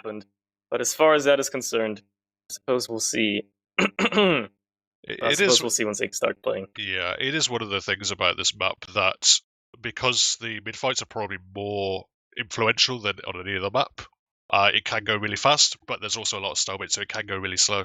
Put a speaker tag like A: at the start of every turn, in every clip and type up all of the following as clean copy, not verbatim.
A: happened. But as far as that is concerned, I suppose we'll see. We'll see once they start playing.
B: Yeah, it is one of the things about this map that because the mid-fights are probably more influential than on any other map, it can go really fast, but there's also a lot of stalemate, so it can go really slow.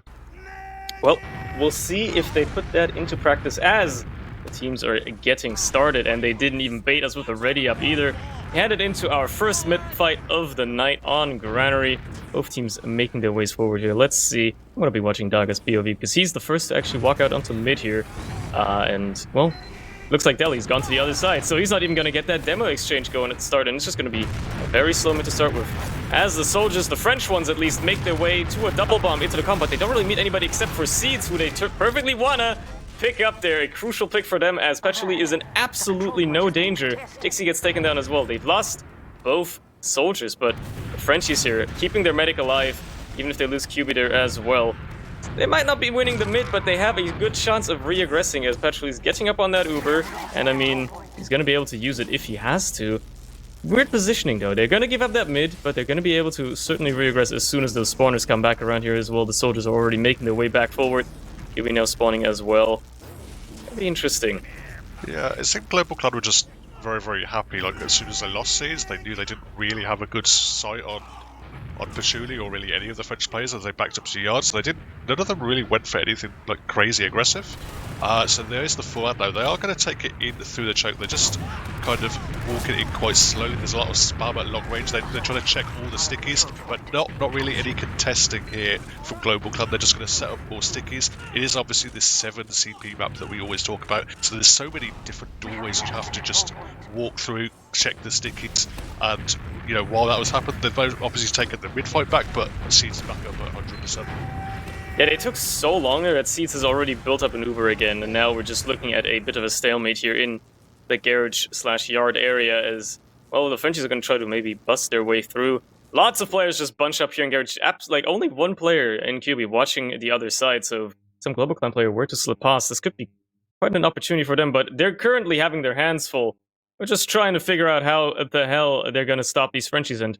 A: Well, we'll see if they put that into practice as the teams are getting started, and they didn't even bait us with a ready up either. Headed into our first mid-fight of the night on Granary. Both teams making their ways forward here. Let's see. I'm going to be watching Daga's POV because he's the first to actually walk out onto mid here. And, well, looks like Delhi's gone to the other side, so he's not even going to get that demo exchange going at the start, and it's just going to be a very slow mid to start with. As the soldiers, the French ones at least, make their way to a double bomb into the combat. They don't really meet anybody except for Seeds, who they perfectly wanna pick up there. A crucial pick for them, as Petchley is in absolutely no danger. Dixie gets taken down as well. They've lost both soldiers, but the Frenchies here, keeping their medic alive, even if they lose QB there as well. They might not be winning the mid, but they have a good chance of re-aggressing as Petchley's getting up on that Uber, and I mean, he's gonna be able to use it if he has to. Weird positioning though. They're gonna give up that mid, but they're gonna be able to certainly re-aggress as soon as those spawners come back around here as well. The soldiers are already making their way back forward. Here we now spawning as well. That'd be interesting.
B: Yeah, it seemed GlobalClan were just very, very happy. Like, as soon as they lost Seeds, they knew they didn't really have a good sight on Patchouli or really any of the French players as they backed up to the yard, so none of them really went for anything like crazy aggressive. So there's the forehand now. They are going to take it in through the choke. They're just kind of walking in quite slowly. There's a lot of spam at long range. They're trying to check all the stickies, but not really any contesting here from GlobalClan. They're just going to set up more stickies. It is obviously this 7 CP map that we always talk about, so there's so many different doorways you have to just walk through, check the stickies, and you know, while that was happening, they've obviously taken the mid-fight back, but Seeds back up at 100%.
A: Yeah, they took so long there that Seeds has already built up an Uber again, and now we're just looking at a bit of a stalemate here in the garage/yard area as, well, the Frenchies are going to try to maybe bust their way through. Lots of players just bunch up here in garage. Like, only one player in QB watching the other side, so if some GlobalClan player were to slip past, this could be quite an opportunity for them, but they're currently having their hands full. We're just trying to figure out how the hell they're going to stop these Frenchies, and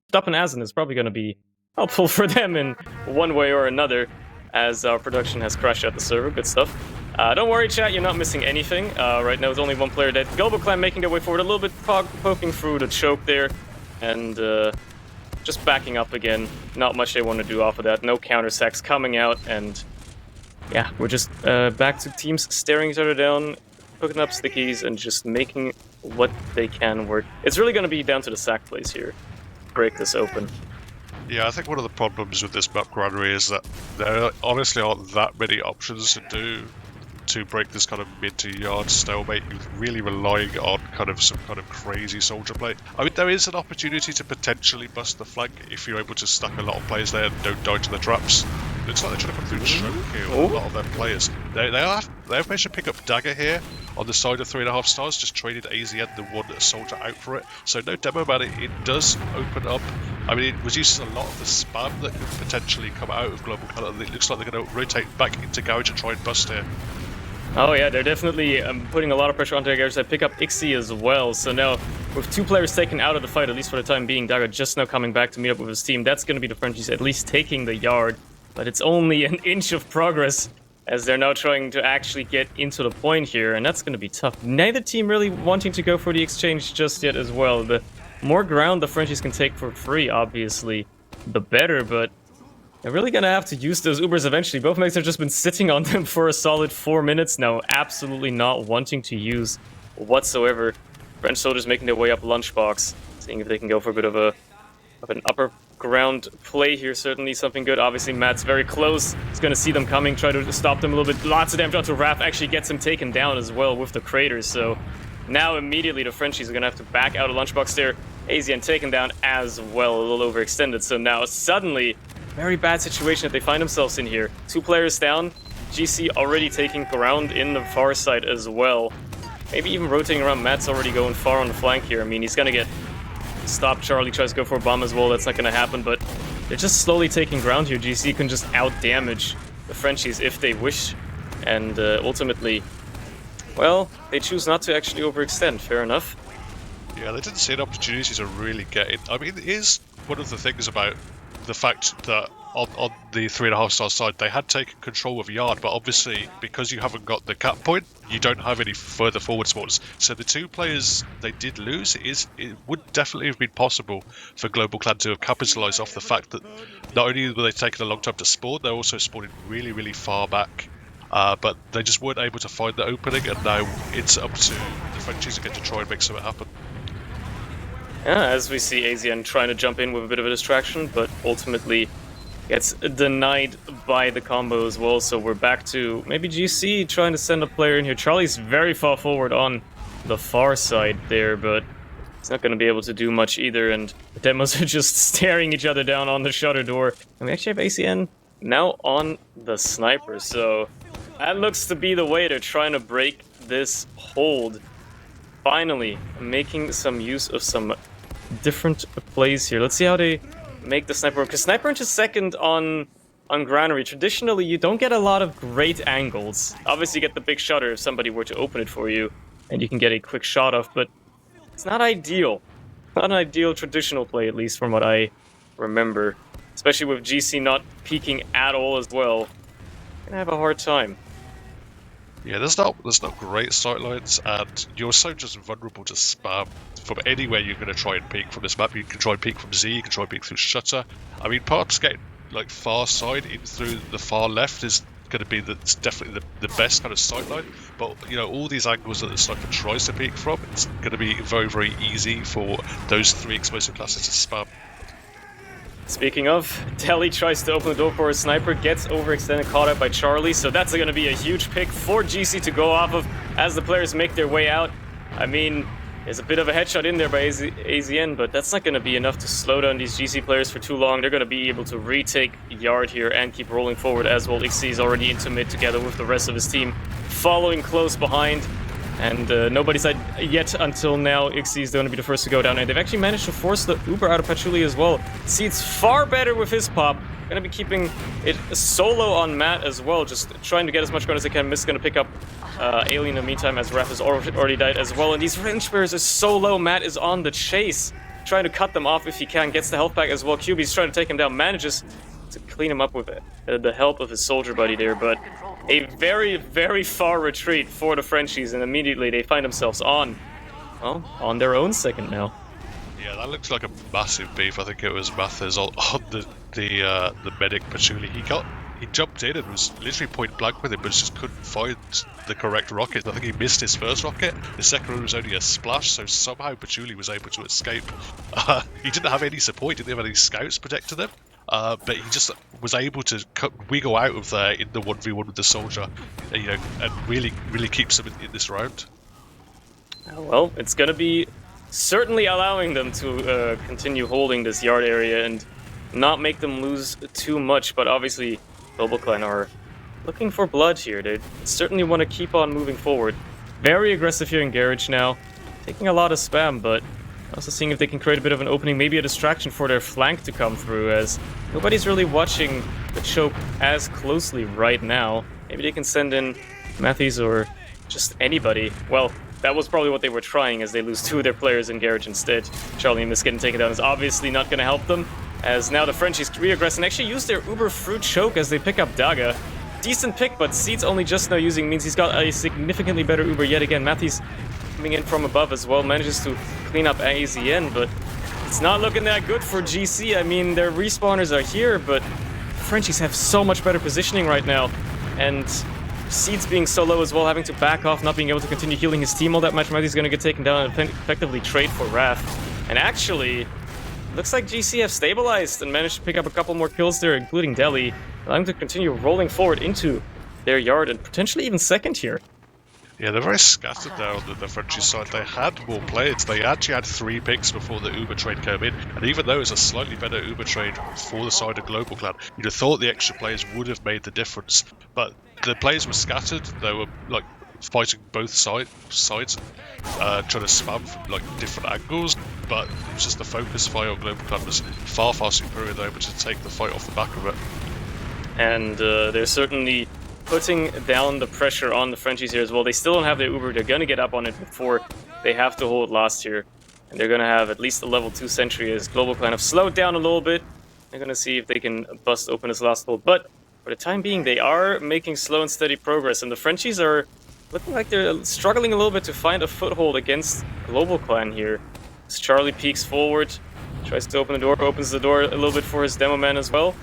A: stopping Azen is probably going to be helpful for them in one way or another, as our production has crashed out the server. Good stuff. Don't worry, chat, you're not missing anything. Right now, there's only one player dead. GlobalClan making their way forward, a little bit poking through the choke there, and just backing up again. Not much they want to do off of that. No counter sacks coming out, and yeah, we're just back to teams staring each other down, hooking up stickies, and just making what they can work. It's really going to be down to the sack plays here. Break this open.
B: Yeah, I think one of the problems with this map, Granary, is that there honestly aren't that many options to do to break this kind of mid to yard stalemate. You're really relying on kind of some kind of crazy soldier play. I mean, there is an opportunity to potentially bust the flank if you're able to stack a lot of players there and don't die to the traps. Looks like they're trying to come through choke here with a lot of their players. They have managed to pick up Dagger here on the side of 3.5 stars, just traded AZN the one soldier out for it. So no demo about it. It does open up. I mean, it was using a lot of the spam that could potentially come out of GlobalClan. It looks like they're going to rotate back into garage and try and bust here.
A: Oh yeah, they're definitely putting a lot of pressure onto their garage. They pick up Ixie as well, so now with 2 players taken out of the fight, at least for the time being, Dagger just now coming back to meet up with his team. That's going to be the Frenchies at least taking the yard, but it's only an inch of progress as they're now trying to actually get into the point here, and that's going to be tough. Neither team really wanting to go for the exchange just yet as well. The more ground the Frenchies can take for free, obviously, the better, but they're really going to have to use those Ubers eventually. Both mates have just been sitting on them for a solid 4 minutes now, absolutely not wanting to use whatsoever. French soldiers making their way up Lunchbox, seeing if they can go for a bit of an upper ground play here. Certainly something good. Obviously, Matt's very close. He's going to see them coming, try to stop them a little bit. Lots of damage onto Raph, actually gets him taken down as well with the craters. So now immediately the Frenchies are going to have to back out of Lunchbox there. AZN taken down as well, a little overextended. So now suddenly, very bad situation that they find themselves in here. 2 players down. GC already taking ground in the far side as well. Maybe even rotating around. Matt's already going far on the flank here. I mean, he's going to get stopped. Charlie tries to go for a bomb as well. That's not going to happen, but they're just slowly taking ground here. GC can just out-damage the Frenchies if they wish. And ultimately, well, they choose not to actually overextend. Fair enough.
B: Yeah, they didn't see an opportunity to really get it. I mean, it is one of the things about the fact that on the 3.5-star side, they had taken control of Yard, but obviously, because you haven't got the cap point, you don't have any further forward spots. So the 2 players they did lose, it would definitely have been possible for GlobalClan to have capitalised off the fact that not only were they taking a long time to spawn, they're also spawning really, really far back. But they just weren't able to find the opening, and now it's up to the Frenchies again to try and make something happen.
A: Yeah, as we see AZN trying to jump in with a bit of a distraction, but ultimately gets denied by the combo as well, so we're back to maybe GC trying to send a player in here. Charlie's very far forward on the far side there, but he's not going to be able to do much either, and the demos are just staring each other down on the shutter door. And we actually have ACN now on the sniper, so that looks to be the way they're trying to break this hold. Finally, making some use of some different plays here. Let's see how they make the sniper work, because sniper into second on granary, traditionally you don't get a lot of great angles. Obviously you get the big shutter if somebody were to open it for you and you can get a quick shot off, but it's not ideal. Not an ideal traditional play, at least from what I remember, especially with GC not peeking at all as well. Gonna have a hard time.
B: Yeah, there's not great sightlines, and you're so just vulnerable to spam from anywhere you're going to try and peek from this map. You can try and peek from Z, you can try and peek through shutter. I mean, perhaps getting like far side in through the far left is going to be definitely the best kind of sightline. But you know, all these angles that the sniper tries to peek from, it's going to be very, very easy for those 3 explosive classes to spam.
A: Speaking of, Telly tries to open the door for a sniper, gets overextended, caught out by Charlie, so that's going to be a huge pick for GC to go off of as the players make their way out. I mean, there's a bit of a headshot in there by AZN, but that's not going to be enough to slow down these GC players for too long. They're going to be able to retake Yard here and keep rolling forward as well. Ixi is already into mid together with the rest of his team, following close behind. And nobody's yet until now. Ixi is going to be the first to go down, and they've actually managed to force the Uber out of Patchouli as well. Seeds far better with his pop. Going to be keeping it solo on Matt as well, just trying to get as much going as they can. Miss going to pick up Alien in the meantime, as Raph has already died as well. And these range players are so low. Matt is on the chase, trying to cut them off if he can. Gets the health back as well. QB's trying to take him down, manages to clean him up with the help of his soldier buddy there, but a very, very far retreat for the Frenchies, and immediately they find themselves on their own second now.
B: Yeah, that looks like a massive beef. I think it was Mathers on the medic Patchouli. He jumped in and was literally point blank with him, but just couldn't find the correct rocket. I think he missed his first rocket. The second one was only a splash, so somehow Patchouli was able to escape. He didn't have any support, he didn't have any scouts protecting him. But he just was able to wiggle out of there in the 1v1 with the soldier, and really, really keeps him in this round.
A: Well, it's going to be certainly allowing them to continue holding this Yard area and not make them lose too much, but obviously GlobalClan are looking for blood here. They certainly want to keep on moving forward. Very aggressive here in Garage now, taking a lot of spam, but also seeing if they can create a bit of an opening, maybe a distraction for their flank to come through, as nobody's really watching the choke as closely right now. Maybe they can send in Matthews or just anybody. Well, that was probably what they were trying, as they lose 2 of their players in Garage instead. Charlie and Miss getting taken down is obviously not going to help them, as now the Frenchies re-aggress and actually use their Uber Fruit choke as they pick up Daga. Decent pick, but Seeds only just now using means he's got a significantly better Uber yet again. Matthews coming in from above as well, manages to clean up AZN, but it's not looking that good for GC. I mean, their respawners are here, but Frenchies have so much better positioning right now, and Seeds being so low as well, having to back off, not being able to continue healing his team all that much. Matthew's going to get taken down and effectively trade for Raph. And actually, looks like GC have stabilized and managed to pick up a couple more kills there, including Delhi, allowing them to continue rolling forward into their Yard and potentially even second here.
B: Yeah, they're very scattered there on the Frenchies side. They had more players. They actually had 3 picks before the Uber trade came in. And even though it's a slightly better Uber trade for the side of GlobalClan, you'd have thought the extra players would have made the difference. But the players were scattered. They were like fighting both sides, trying to spam from like different angles. But it was just the focus fire on GlobalClan was far, far superior. They were able to take the fight off the back of it.
A: And they're certainly putting down the pressure on the Frenchies here as well. They still don't have their Uber. They're going to get up on it before they have to hold last here. And they're going to have at least a level 2 sentry, as GlobalClan have slowed down a little bit. They're gonna see if they can bust open this last hole. But for the time being, they are making slow and steady progress, and the Frenchies are looking like they're struggling a little bit to find a foothold against GlobalClan here. As Charlie peeks forward, tries to open the door, opens the door a little bit for his demo man as well,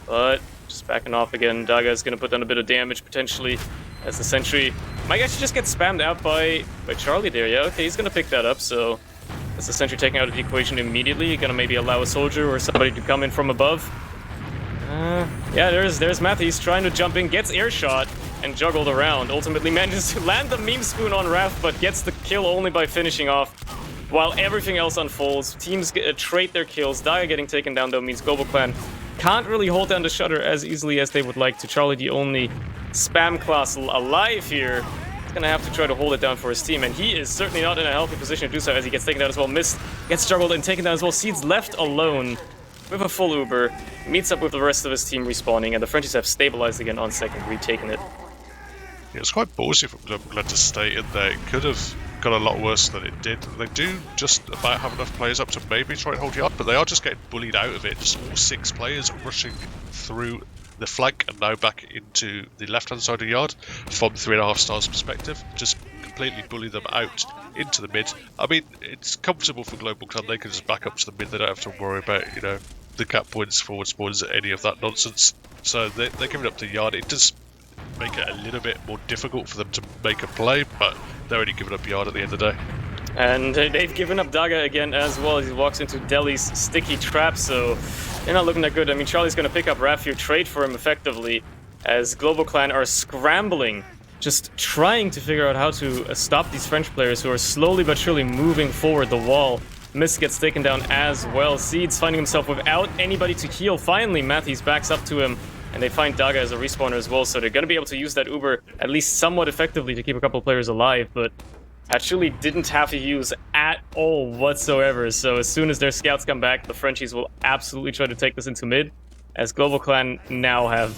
A: but just backing off again. Daga is going to put down a bit of damage potentially, as the sentry might actually just get spammed out by Charlie there. Yeah, okay, he's going to pick that up, so that's the sentry taking out of the equation immediately. Going to maybe allow a soldier or somebody to come in from above. Yeah, there's Matthews trying to jump in, gets airshot and juggled around. Ultimately manages to land the meme spoon on Raph, but gets the kill only by finishing off. While everything else unfolds, teams trade their kills. Daya getting taken down though means GlobalClan can't really hold down the shutter as easily as they would like to. Charlie, the only spam class alive here, is gonna have to try to hold it down for his team, and he is certainly not in a healthy position to do so as he gets taken down as well. Mist gets juggled and taken down as well. Seeds left alone with a full Uber, meets up with the rest of his team respawning, and the Frenchies have stabilized again on second, retaken it.
B: Yeah, it's quite ballsy from GlobalClan to stay in there. It could have got a lot worse than it did. They do just about have enough players up to maybe try and hold yard, but they are just getting bullied out of it. Just all 6 players rushing through the flank and now back into the left-hand side of the yard from 3.5 stars perspective. Just completely bully them out into the mid. I mean, it's comfortable for GlobalClan. They can just back up to the mid. They don't have to worry about, you know, the cap points, forward spawns, any of that nonsense. So they're giving up the yard. It does make it a little bit more difficult for them to make a play, but they're only giving up yard at the end of the day.
A: And they've given up Daga again as well as he walks into Delhi's sticky trap, so they're not looking that good. I mean, Charlie's going to pick up Raph here, trade for him effectively, as GlobalClan are scrambling, just trying to figure out how to stop these French players who are slowly but surely moving forward the wall. Mist gets taken down as well. Seeds finding himself without anybody to heal. Finally, Matthews backs up to him, and they find Daga as a respawner as well, so they're going to be able to use that Uber at least somewhat effectively to keep a couple of players alive, but actually didn't have to use at all whatsoever. So as soon as their scouts come back, the Frenchies will absolutely try to take this into mid, as GlobalClan now have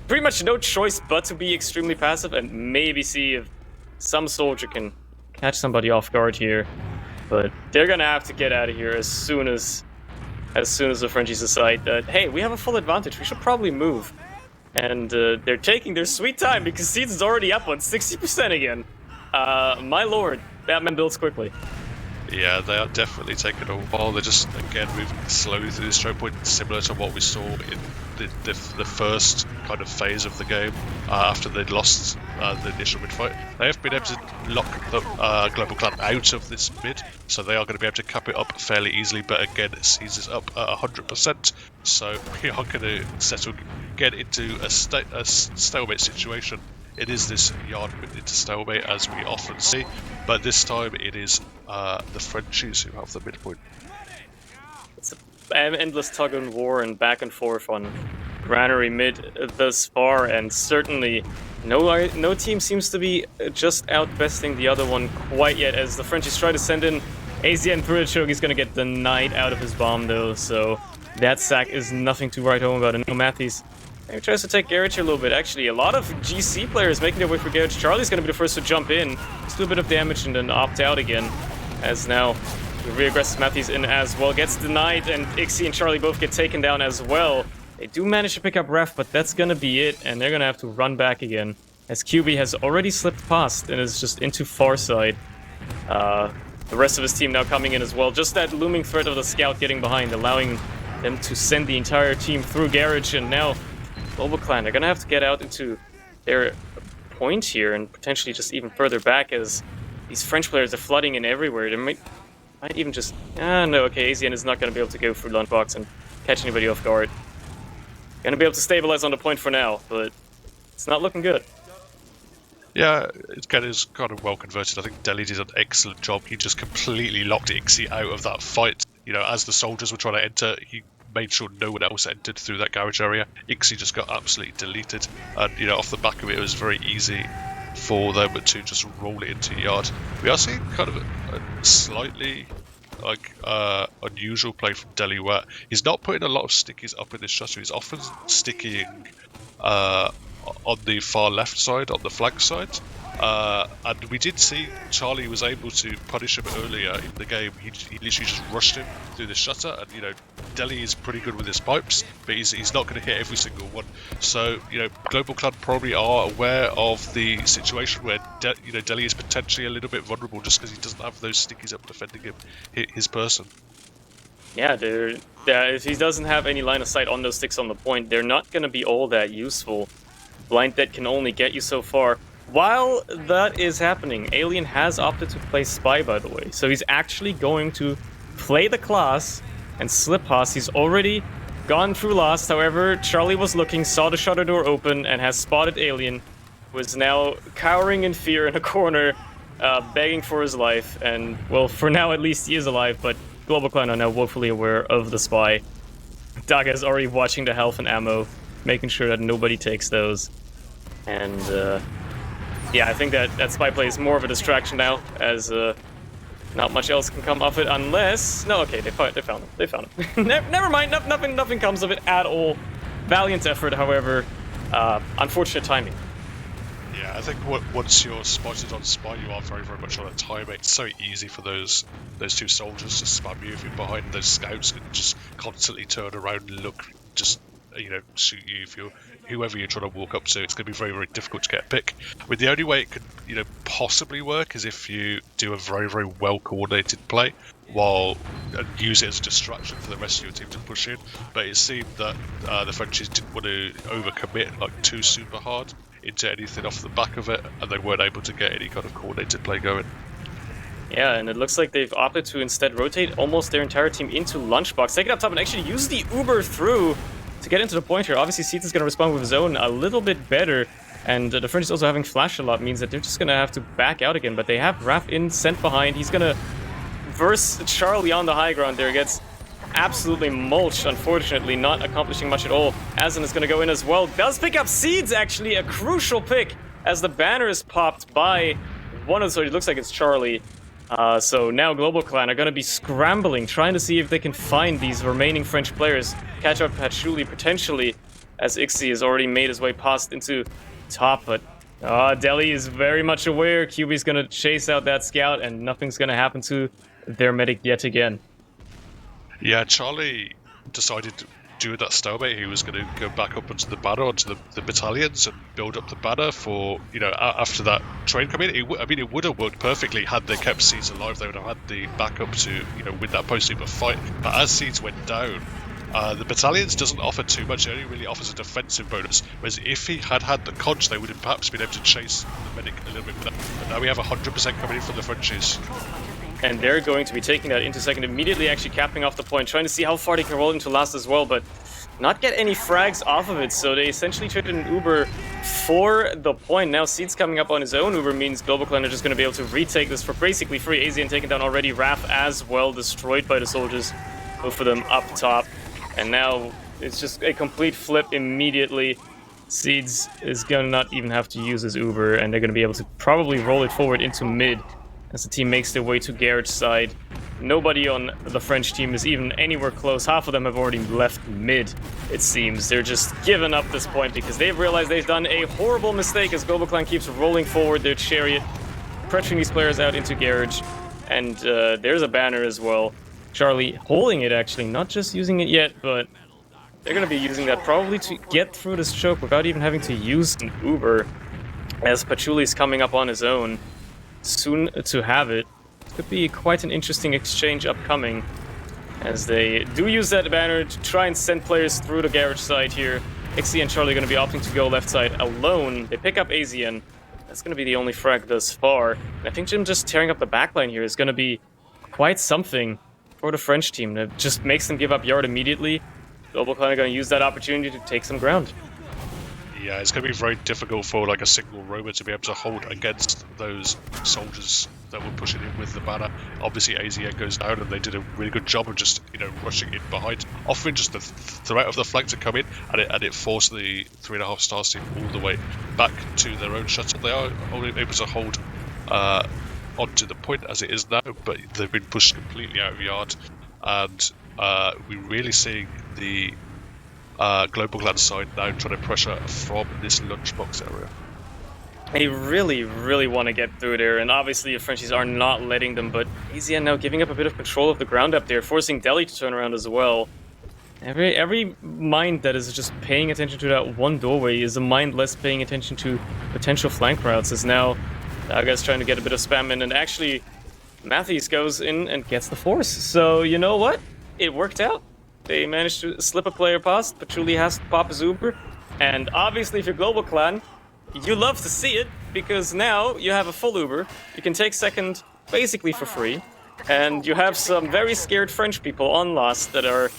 A: pretty much no choice but to be extremely passive and maybe see if some soldier can catch somebody off guard here. But they're going to have to get out of here as soon as the Frenchies decide that, hey, we have a full advantage, we should probably move. And they're taking their sweet time because Seeds is already up on 60% again. My lord, Batman builds quickly.
B: Yeah, they are definitely taking a while. They're just, again, moving slowly through this choke point, similar to what we saw in the first kind of phase of the game after they'd lost the initial mid fight. They have been able to lock the GlobalClan out of this mid, so they are going to be able to cap it up fairly easily, but again, it seizes up at 100%, so we are going to get into a stalemate situation. It is this yard into stalemate, as we often see, but this time it is the Frenchies who have the midpoint.
A: It's an endless tug and war and back and forth on Granary mid thus far, and certainly no team seems to be just outbesting the other one quite yet, as the Frenchies try to send in AZN through the choke. He's going to get denied out of his bomb though, so that sack is nothing to write home about. And no Matthews he tries to take Garrett here a little bit. Actually, a lot of GC players making their way for Garrett. Charlie's going to be the first to jump in, just do a bit of damage and then opt out again, as now the re-aggressive Matthews in as well gets denied, and Ixie and Charlie both get taken down as well. They do manage to pick up Ref, but that's going to be it, and they're going to have to run back again, as QB has already slipped past and is just into far side. The rest of his team now coming in as well. Just that looming threat of the scout getting behind, allowing them to send the entire team through garage, and now GlobalClan, they're going to have to get out into their point here and potentially just even further back, as these French players are flooding in everywhere. They might even just... no, okay, AZN is not going to be able to go through Lunchbox and catch anybody off guard. Going to be able to stabilize on the point for now, but it's not looking good.
B: Yeah, it is kind of well converted. I think Delhi did an excellent job. He just completely locked Ixie out of that fight. You know, as the soldiers were trying to enter, he made sure no one else entered through that garage area. Ixie just got absolutely deleted, and you know, off the back of it, it was very easy for them to just roll it into the yard. We are seeing kind of a slightly unusual play from Delhi, where he's not putting a lot of stickies up in this shutter. He's often stickying on the far left side, on the flank side, And we did see Charlie was able to punish him earlier in the game. He literally just rushed him through the shutter, and Delhi is pretty good with his pipes, but he's not going to hit every single one. So Global Clan probably are aware of the situation where Delhi is potentially a little bit vulnerable just because he doesn't have those stickies up defending him, his person.
A: Yeah, if he doesn't have any line of sight on those sticks on the point, they're not going to be all that useful. Blind Dead can only get you so far. While that is happening, Alien has opted to play Spy, by the way. So he's actually going to play the class and slip pass. He's already gone through last. However, Charlie was looking, saw the shutter door open, and has spotted Alien, who is now cowering in fear in a corner, begging for his life. And, well, for now at least he is alive, but Global Clan are now woefully aware of the Spy. Daga is already watching the health and ammo, making sure that nobody takes those. And, yeah, I think that Spy play is more of a distraction now, as not much else can come of it unless... No, okay, they found him. They found him. Never mind, nothing comes of it at all. Valiant effort, however. Unfortunate timing.
B: Yeah, I think once you're spotted on Spy, you are very, very much on a timing. It's so easy for those two soldiers to spam you if you're behind. Those scouts can just constantly turn around and look, just shoot you if you're whoever you're trying to walk up to. It's going to be very, very difficult to get a pick. I mean, the only way it could possibly work is if you do a very, very well coordinated play while use it as a distraction for the rest of your team to push in. But it seemed that the Frenchies didn't want to overcommit too super hard into anything off the back of it, and they weren't able to get any kind of coordinated play going.
A: Yeah, and it looks like they've opted to instead rotate almost their entire team into Lunchbox, take it up top, and actually use the Uber through to get into the point here. Obviously, Seeds is going to respond with his own a little bit better, and the French is also having flash a lot, means that they're just going to have to back out again, but they have Raph in, sent behind. He's going to verse Charlie on the high ground there, gets absolutely mulched, unfortunately, not accomplishing much at all. Azen is going to go in as well, does pick up Seeds, actually, a crucial pick, as the banner is popped by one of the, so it looks like it's Charlie. So now Global Clan are going to be scrambling, trying to see if they can find these remaining French players, catch up Patchouli potentially, as Ixi has already made his way past into top, but Delhi is very much aware. QB's going to chase out that scout, and nothing's going to happen to their medic yet again.
B: Yeah, Charlie decided during that stalemate he was going to go back up onto the banner, onto the battalions, and build up the banner for, after that train coming in. It would have worked perfectly had they kept Seeds alive. They would have had the backup to, win that post-super fight. But as Seeds went down, the battalions doesn't offer too much. It only really offers a defensive bonus. Whereas if he had had the conch, they would have perhaps been able to chase the medic a little bit with that. But now we have 100% coming in from the Frenchies.
A: And they're going to be taking that into second, immediately actually capping off the point, trying to see how far they can roll into last as well, but not get any frags off of it, so they essentially traded an Uber for the point. Now Seeds coming up on his own Uber means Global Clan are just going to be able to retake this for basically free. AZN taken down already, Raph as well, destroyed by the soldiers, both of them up top. And now it's just a complete flip immediately. Seeds is going to not even have to use his Uber, and they're going to be able to probably roll it forward into mid as the team makes their way to Garrett's side. Nobody on the French team is even anywhere close. Half of them have already left mid, it seems. They're just giving up this point because they've realized they've done a horrible mistake as Global Clan keeps rolling forward their chariot, pressuring these players out into garage. And there's a banner as well. Charlie holding it, actually, not just using it yet, but they're going to be using that probably to get through this choke without even having to use an Uber, as Patchouli's coming up on his own. Soon to have it. Could be quite an interesting exchange upcoming, as they do use that banner to try and send players through the garage side here. Ixi and Charlie are going to be opting to go left side alone. They pick up AZN. That's going to be the only frag thus far. And I think Jim just tearing up the backline here is going to be quite something for the French team. That just makes them give up yard immediately. Global Clan are going to use that opportunity to take some ground.
B: Yeah, it's going to be very difficult for a single rover to be able to hold against those soldiers that were pushing in with the banner. Obviously, AZN goes down, and they did a really good job of just rushing in behind, offering just the threat of the flank to come in, and it forced the 3.5 stars team all the way back to their own shuttle. They are only able to hold onto the point as it is now, but they've been pushed completely out of yard, and we're really seeing the Global Clan side now trying to pressure from this lunchbox area.
A: They really, really want to get through there, and obviously the Frenchies are not letting them, but AZN now giving up a bit of control of the ground up there, forcing Delhi to turn around as well. Every mind that is just paying attention to that one doorway is a mind less paying attention to potential flank routes, as now Daga's trying to get a bit of spam in, and actually Matthews goes in and gets the force. So, you know what? It worked out. They managed to slip a player past, Patchouli has to pop his Uber, and obviously if you're Global Clan, you love to see it, because now you have a full Uber, you can take second basically for free, and you have some very scared French people on Lost that are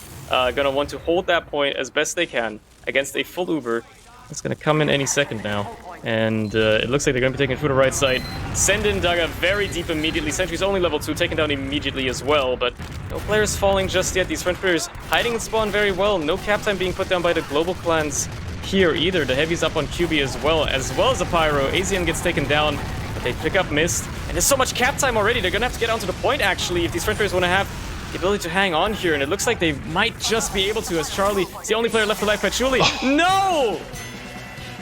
A: gonna want to hold that point as best they can against a full Uber. It's gonna come in any second now, and it looks like they're gonna be taking through the right side. Send in Daga very deep immediately. Sentry's only level 2, taken down immediately as well, but no players falling just yet. These French players hiding in spawn very well. No cap time being put down by the Global Clans here either. The heavy's up on QB as well as a Pyro. AZN gets taken down, but they pick up Mist. And there's so much cap time already, they're gonna have to get onto the point actually if these French players want to have the ability to hang on here, and it looks like they might just be able to, as Charlie is the only player left alive. Patchouli, no!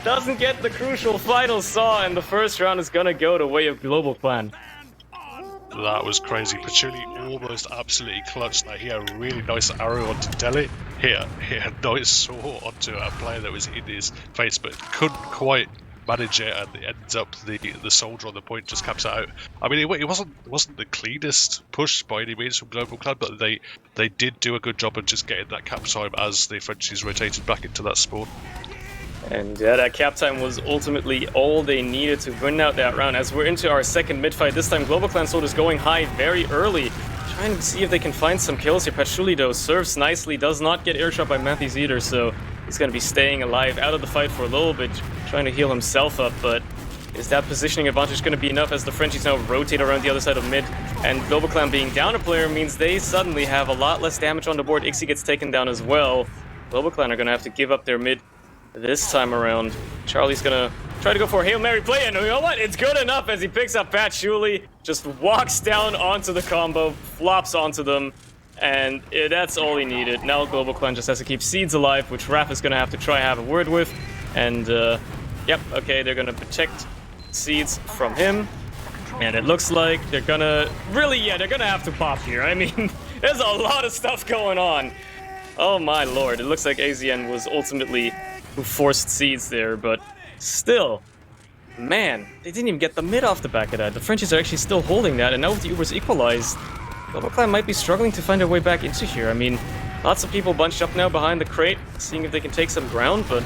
A: Doesn't get the crucial final saw, and the first round is gonna go the way of Global Clan.
B: That was crazy. Patchouli almost absolutely clutched that. He had a really nice arrow onto Delhi. He had a nice saw onto a player that was in his face, but couldn't quite manage it, and it ends up the soldier on the point just caps it out. I mean, it wasn't the cleanest push by any means from Global Clan, but they did do a good job of just getting that cap time as the Frenchies rotated back into that spawn.
A: And yeah, that cap time was ultimately all they needed to win out that round. As we're into our second mid-fight, this time Global Clan soldiers going high very early, trying to see if they can find some kills here. Patchouli, though, serves nicely, does not get airshot by Matthews either, so he's going to be staying alive out of the fight for a little bit, trying to heal himself up, but is that positioning advantage going to be enough as the Frenchies now rotate around the other side of mid? And Global Clan being down a player means they suddenly have a lot less damage on the board. Ixie gets taken down as well. Global Clan are going to have to give up their mid this time around. Charlie's gonna try to go for a Hail Mary play, and you know what? It's good enough as he picks up Patchouli, just walks down onto the combo, flops onto them, and that's all he needed. Now Global Clan just has to keep Seeds alive, which Raph is gonna have to try have a word with, and yep, okay, they're gonna protect Seeds from him, and it looks like they're gonna, they're gonna have to pop here. I mean, there's a lot of stuff going on. Oh my lord, it looks like AZN was ultimately who forced Seeds there, but still, man, they didn't even get the mid off the back of that. The Frenchies are actually still holding that, and now with the Ubers equalized, Global Clan might be struggling to find their way back into here. I mean, lots of people bunched up now behind the crate, seeing if they can take some ground, but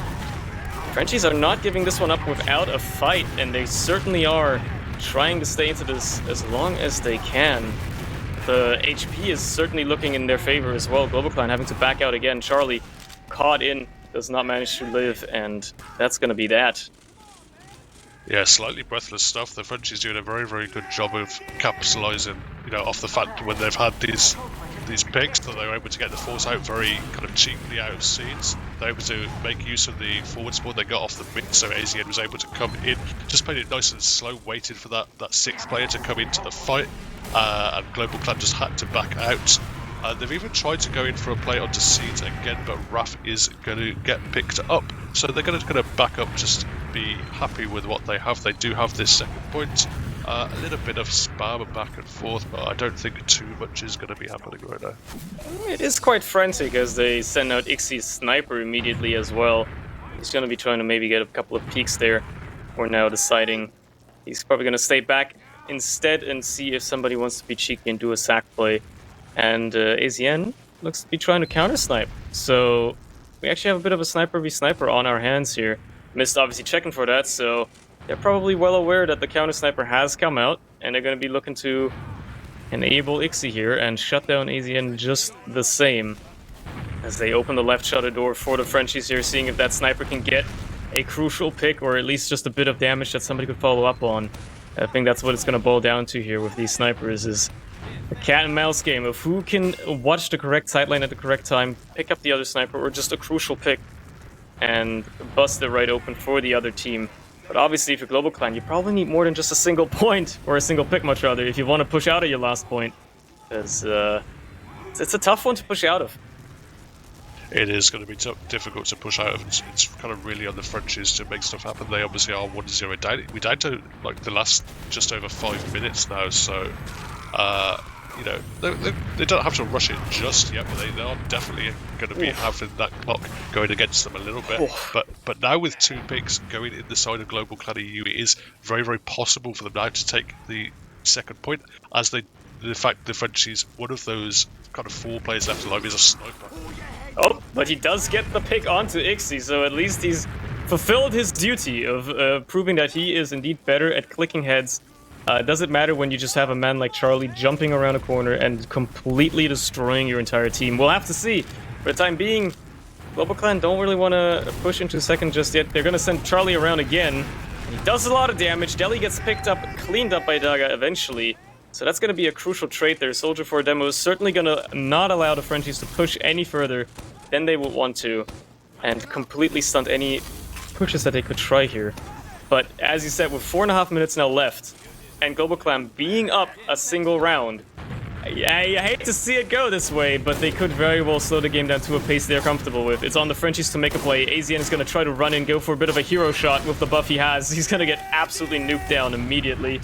A: Frenchies are not giving this one up without a fight, and they certainly are trying to stay into this as long as they can. The HP is certainly looking in their favor as well. Global Clan having to back out again. Charlie caught in, does not manage to live, and that's going to be that.
B: Yeah, slightly breathless stuff. The Frenchies doing a very, very good job of capitalising, off the fact when they've had these picks that they were able to get the force out very kind of cheaply out of Seeds. They were able to make use of the forward spawn they got off the mid, so AZN was able to come in, just played it nice and slow, waited for that sixth player to come into the fight, and Global Clan just had to back out. They've even tried to go in for a play onto Seeds again, but Raph is going to get picked up. So they're going to back up, just be happy with what they have. They do have this second point. A little bit of spam back and forth, but I don't think too much is going to be happening right now.
A: It is quite frantic as they send out Ixie's sniper immediately as well. He's going to be trying to maybe get a couple of peeks there. We're now deciding he's probably going to stay back instead and see if somebody wants to be cheeky and do a sack play. And AZN looks to be trying to counter-snipe. So we actually have a bit of a sniper v sniper on our hands here. Mist obviously checking for that, so they're probably well aware that the counter-sniper has come out, and they're going to be looking to enable Ixie here and shut down AZN just the same. As they open the left shutter door for the Frenchies here, seeing if that sniper can get a crucial pick, or at least just a bit of damage that somebody could follow up on. I think that's what it's going to boil down to here with these snipers, is a cat and mouse game of who can watch the correct sideline at the correct time, pick up the other sniper, or just a crucial pick and bust it right open for the other team. But obviously, if you're Global Clan, you probably need more than just a single point, or a single pick much rather, if you want to push out of your last point. Because it's a tough one to push out of.
B: it is going to be difficult to push out of. It's kind of really on the Frenchies to make stuff happen. They obviously are 1-0 down. We're down to like the last just over 5 minutes now, so you know, they don't have to rush it just yet, but they are definitely going to be having that clock going against them a little bit. But now with 2 picks going in the side of GlobalClan.EU, it is very, very possible for them now to take the second point, as the fact the Frenchies, one of those kind of 4 players left alive is a sniper.
A: Oh, but he does get the pick onto Ixie, so at least he's fulfilled his duty of proving that he is indeed better at clicking heads. It doesn't matter when you just have a man like Charlie jumping around a corner and completely destroying your entire team. We'll have to see. For the time being, GlobalClan don't really want to push into second just yet. They're going to send Charlie around again. He does a lot of damage. Deli gets picked up, cleaned up by Daga eventually. So that's going to be a crucial trait there. Soldier for a demo is certainly going to not allow the Frenchies to push any further than they would want to, and completely stunt any pushes that they could try here. But as you said, with 4.5 minutes now left, and GlobalClan being up a single round, I hate to see it go this way, but they could very well slow the game down to a pace they're comfortable with. It's on the Frenchies to make a play. AZN is going to try to run in, go for a bit of a hero shot with the buff he has. He's going to get absolutely nuked down immediately.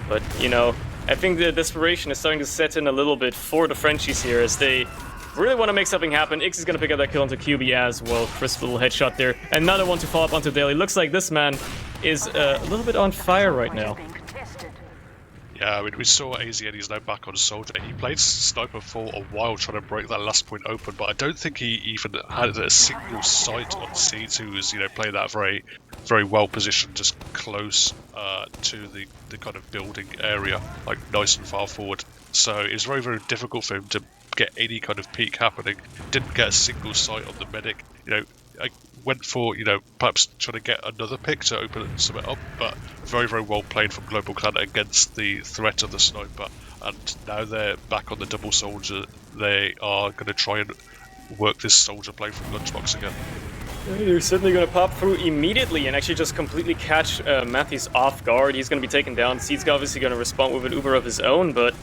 A: But, you know, I think the desperation is starting to set in a little bit for the Frenchies here, as they really want to make something happen. Ix is going to pick up that kill onto QB as well. Crisp little headshot there. Another one to follow up onto Daly. Looks like this man is a little bit on fire right now.
B: Yeah, I mean, we saw AZN, he's now back on Soldier. He played Sniper for a while trying to break that last point open, but I don't think he even had a single sight on Seeds, who was, you know, playing that very, very well positioned, just close to the kind of building area, like nice and far forward. So it was very, very difficult for him to get any kind of peek happening. Didn't get a single sight on the medic. You know, I went for, you know, perhaps trying to get another pick to open something up, but very, very well played from GlobalClan against the threat of the sniper. And now they're back on the double soldier. They are going to try and work this soldier play from Lunchbox again.
A: They're certainly going to pop through immediately and actually just completely catch Matthews off guard. He's going to be taken down. Seed's obviously going to respond with an Uber of his own, but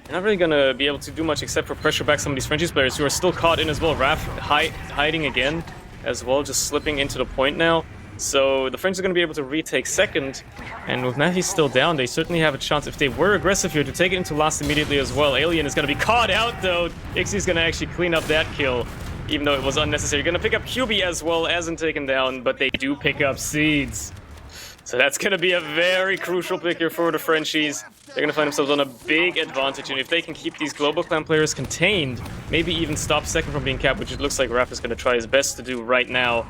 A: they're not really going to be able to do much except for pressure back some of these Frenchies players who are still caught in as well. Raph hiding again as well, just slipping into the point now. So the French are going to be able to retake second, and with Matthews still down, they certainly have a chance, if they were aggressive here, to take it into last immediately as well. Alien is going to be caught out though. Ixie's going to actually clean up that kill, even though it was unnecessary. Going to pick up QB as well, hasn't taken down, but they do pick up Seeds. So that's going to be a very crucial pick here for the Frenchies. They're going to find themselves on a big advantage, and if they can keep these GlobalClan players contained, maybe even stop second from being capped, which it looks like Raph is going to try his best to do right now,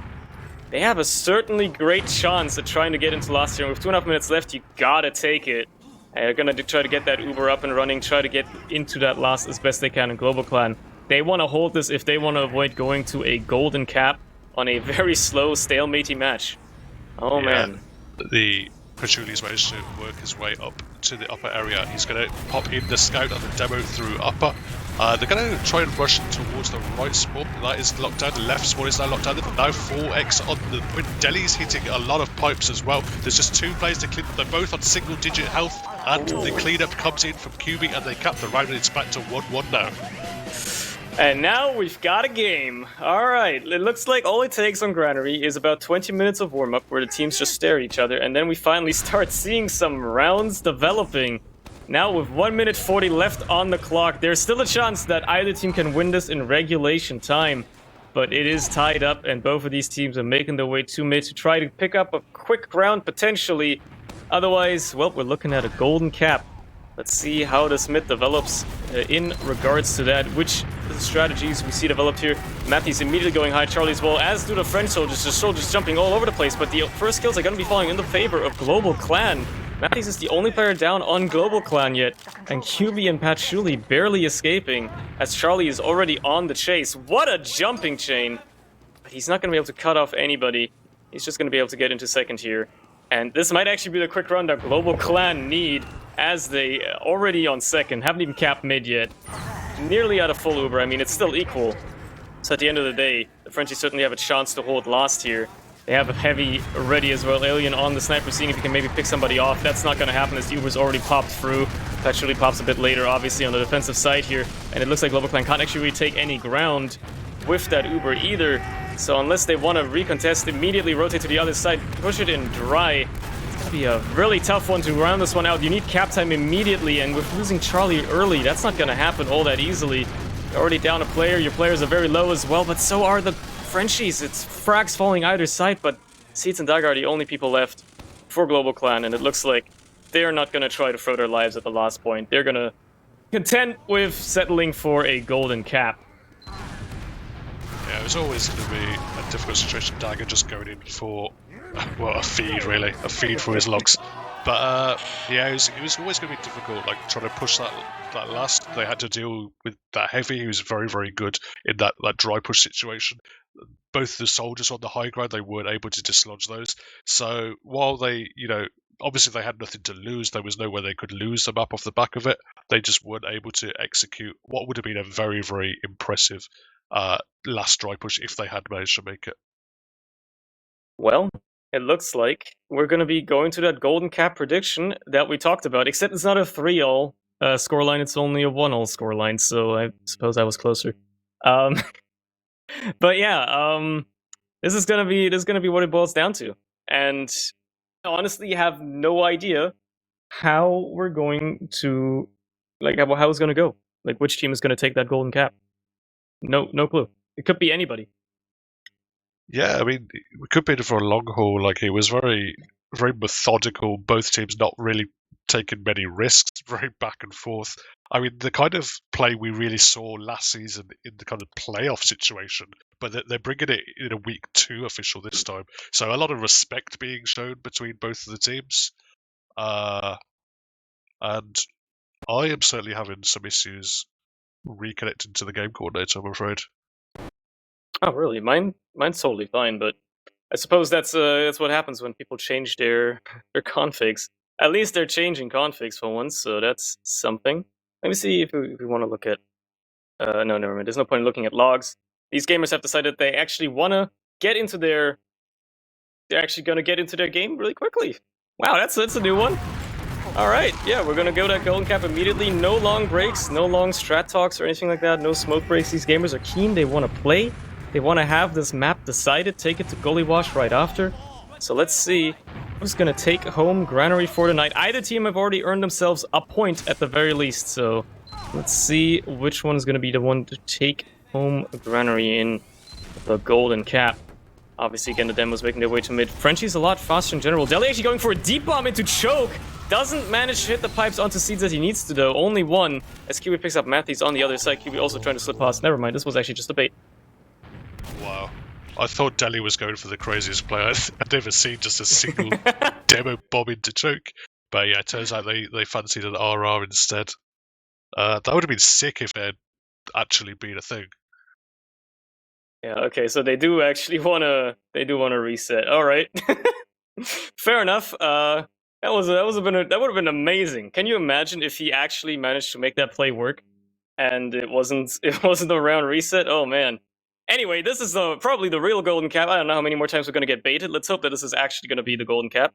A: they have a certainly great chance at trying to get into last year. With 2.5 minutes left, you gotta take it. And they're going to try to get that Uber up and running, try to get into that last as best they can in GlobalClan. They want to hold this if they want to avoid going to a golden cap on a very slow, stalematey match. Oh, yeah. Man.
B: The Pachuli's managed to work his way up to the upper area. He's going to pop in the scout and the demo through upper. They're going to try and rush towards the right spawn. That is locked down. The left spawn is now locked down. Now 4x on the point. Deli's hitting a lot of pipes as well. There's just 2 players to clean. They're both on single-digit health. And the cleanup comes in from QB, and they cap the round, and it's back to 1-1 now.
A: And now we've got a game. Alright, it looks like all it takes on Granary is about 20 minutes of warm-up where the teams just stare at each other, and then we finally start seeing some rounds developing. Now with 1 minute 40 left on the clock, there's still a chance that either team can win this in regulation time, but it is tied up, and both of these teams are making their way to mid to try to pick up a quick round potentially. Otherwise, well, we're looking at a golden cap. Let's see how this mid develops in regards to that. Which strategies we see developed here. Matthew's immediately going high, Charlie as well, as do the French soldiers. The soldiers jumping all over the place, but the first kills are going to be falling in the favor of GlobalClan. Matthews is the only player down on GlobalClan yet, and QB and Patchouli barely escaping, as Charlie is already on the chase. What a jumping chain! But he's not going to be able to cut off anybody. He's just going to be able to get into second here. And this might actually be the quick run that GlobalClan need, as they already on second, haven't even capped mid yet. Nearly out of full Uber, I mean, it's still equal. So at the end of the day, the Frenchies certainly have a chance to hold last here. They have a heavy ready as well. Alien on the sniper, seeing if he can maybe pick somebody off. That's not going to happen as the Uber's already popped through. That surely pops a bit later, obviously, on the defensive side here. And it looks like GlobalClan can't actually retake any ground. with that Uber either. So unless they want to recontest, immediately rotate to the other side, push it in dry. It's going to be a really tough one to round this one out. You need cap time immediately, and with losing Charlie early, that's not going to happen all that easily. You're already down a player, your players are very low as well, but so are the Frenchies. It's frags falling either side, but Seeds and Daga are the only people left for Global Clan, and it looks like they're not going to try to throw their lives at the last point. They're going to content with settling for a golden cap.
B: Yeah, it was always going to be a difficult situation. Dagger just going in for, well, a feed really, a feed for his logs. But yeah, it was always going to be difficult, like trying to push that last. They had to deal with that heavy, who was very, very good in that dry push situation. Both the soldiers on the high ground, they weren't able to dislodge those. So while they, obviously they had nothing to lose, there was no way they could lose the map off the back of it. They just weren't able to execute what would have been a very, very impressive last dry push if they had managed to make it.
A: Well, it looks like we're going to be going to that golden cap prediction that we talked about, except it's not a 3-all scoreline, it's only a 1-all scoreline, so I suppose I was closer. But yeah, this is gonna be what it boils down to, and I honestly have no idea how we're going to, like, how it's gonna go, like which team is gonna take that golden cap. No clue. It could be anybody.
B: Yeah, I mean, we could be in for a long haul. Like, it was very, very methodical. Both teams not really taking many risks, very back and forth. I mean, the kind of play we really saw last season in the kind of playoff situation, but they're bringing it in a week 2 official this time. So a lot of respect being shown between both of the teams. And I am certainly having some issues reconnecting to the game coordinator, I'm afraid.
A: Oh, really? Mine's totally fine, but I suppose that's what happens when people change their configs. At least they're changing configs for once, so that's something. Let me see if we want to look at. No, never mind. There's no point in looking at logs. These gamers have decided they actually want to get into their. They're actually going to get into their game really quickly. Wow, that's a new one. All right, yeah, we're gonna go to golden cap immediately. No long breaks, no long strat talks or anything like that. No smoke breaks. These gamers are keen. They want to play. They want to have this map decided. Take it to goalie wash right after. So let's see who's gonna take home Granary for tonight. Either team have already earned themselves a point at the very least. So let's see which one is gonna be the one to take home Granary in the golden cap. Obviously, again, the demos making their way to mid. Frenchie's a lot faster in general. Deli actually going for a deep bomb into choke. Doesn't manage to hit the pipes onto Seeds as he needs to, though. Only one. As Kiwi picks up Matthews on the other side. Kiwi also trying to slip past. Never mind, this was actually just a bait.
B: Wow. I thought Deli was going for the craziest play. I'd never seen just a single demo bomb into choke. But yeah, it turns out they fancied an RR instead. That would have been sick if it had actually been a thing.
A: Yeah, okay, so they do actually wanna reset. Alright. Fair enough. That would have been amazing. Can you imagine if he actually managed to make that play work and it wasn't a round reset? Oh man. Anyway, this is probably the real golden cap. I don't know how many more times we're gonna get baited. Let's hope that this is actually gonna be the golden cap.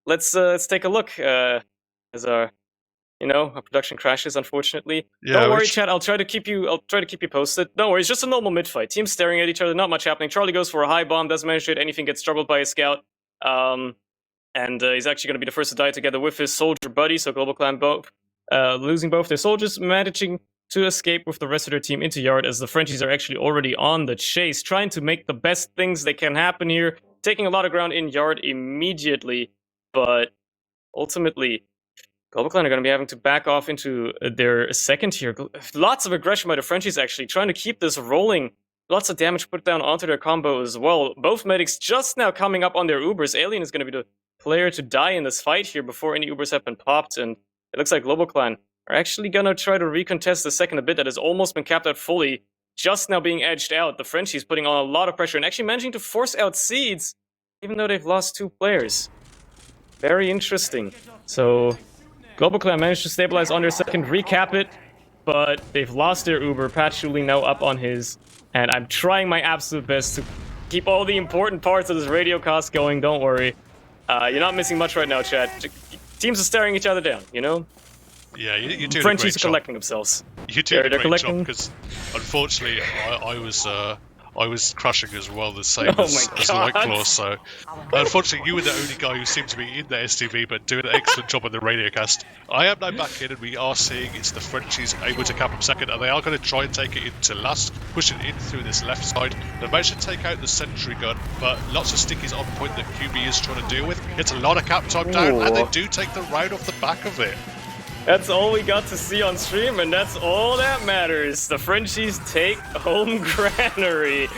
A: Let's take a look. As our production crashes, unfortunately.
B: Yeah,
A: don't worry, chat. I'll try to keep you posted. Don't worry, it's just a normal mid fight. Teams staring at each other, not much happening. Charlie goes for a high bomb, doesn't manage to hit anything, gets struggled by a scout. And he's actually going to be the first to die together with his soldier buddy. So Global Clan both losing both their soldiers, managing to escape with the rest of their team into yard, as the Frenchies are actually already on the chase, trying to make the best things they can happen here, taking a lot of ground in yard immediately, but ultimately Global Clan are going to be having to back off into their second tier. Lots of aggression by the Frenchies, actually, trying to keep this rolling. Lots of damage put down onto their combo as well. Both medics just now coming up on their Ubers. Alien is going to be the player to die in this fight here before any Ubers have been popped, and it looks like Global Clan are actually going to try to recontest the second a bit that has almost been capped out fully, just now being edged out. The Frenchies putting on a lot of pressure and actually managing to force out Seeds, even though they've lost 2 players. Very interesting. So Global Clan managed to stabilize on their second, recap it, but they've lost their Uber. Patchouli now up on his, and I'm trying my absolute best to keep all the important parts of this radio cast going, don't worry. You're not missing much right now, chat. Teams are staring each other down,
B: Yeah, you're doing a
A: Frenchies
B: great
A: are
B: job.
A: collecting themselves.
B: You did a
A: They're
B: great job
A: collecting.
B: because, unfortunately, I was crashing as well, the same
A: Oh
B: as
A: my god.
B: Lightclaw. So, unfortunately, you were the only guy who seemed to be in the STV, but doing an excellent job on the radiocast. I am now back in, and we are seeing it's the Frenchies able to cap them second, and they are going to try and take it into last, push it in through this left side. They managed to take out the sentry gun, but lots of stickies on point that QB is trying to deal with. Gets a lot of cap time down, and they do take the round off the back of it.
A: That's all we got to see on stream, and that's all that matters. The Frenchies take home Granary.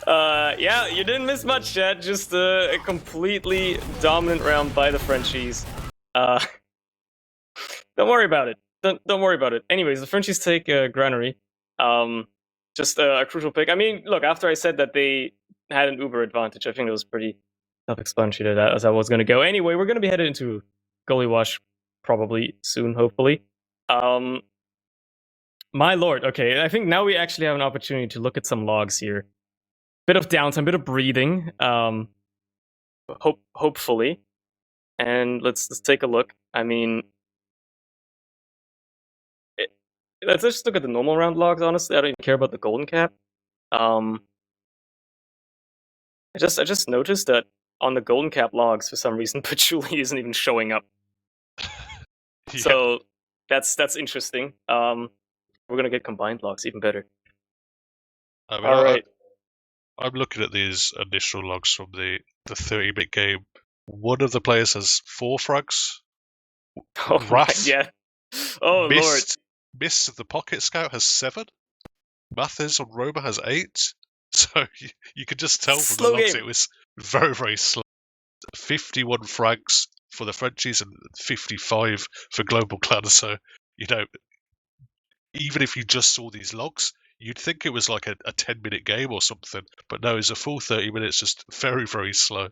A: Yeah, you didn't miss much, chat. Just a completely dominant round by the Frenchies. Don't worry about it. Don't worry about it. Anyways, the Frenchies take Granary. Just a crucial pick. I mean, look, after I said that they had an Uber advantage, I think it was pretty self-explanatory that as I was going to go. Anyway, we're going to be headed into Goalie Wash probably soon, hopefully. My lord, okay, I think now we actually have an opportunity to look at some logs here. Bit of downtime, bit of breathing, hopefully. And let's take a look. I mean, let's just look at the normal round logs, honestly. I don't even care about the golden cap. I just noticed that on the golden cap logs, for some reason, Patchouli isn't even showing up.
B: Yeah.
A: So that's interesting. We're gonna get combined logs, even better.
B: I mean,
A: All right.
B: I'm looking at these initial logs from the 30-bit game. One of the players has 4 frags.
A: Oh
B: Wrath,
A: yeah. Oh lord.
B: Mist the Pocket Scout has 7. Mathis on Roma has 8. So you could just tell from the logs
A: game.
B: it was very, very slow. 51 frags for the Frenchies and 55 for GlobalClan. So, you know, even if you just saw these logs, you'd think it was like a 10-minute game or something. But no, it's a full 30 minutes, just very, very slow.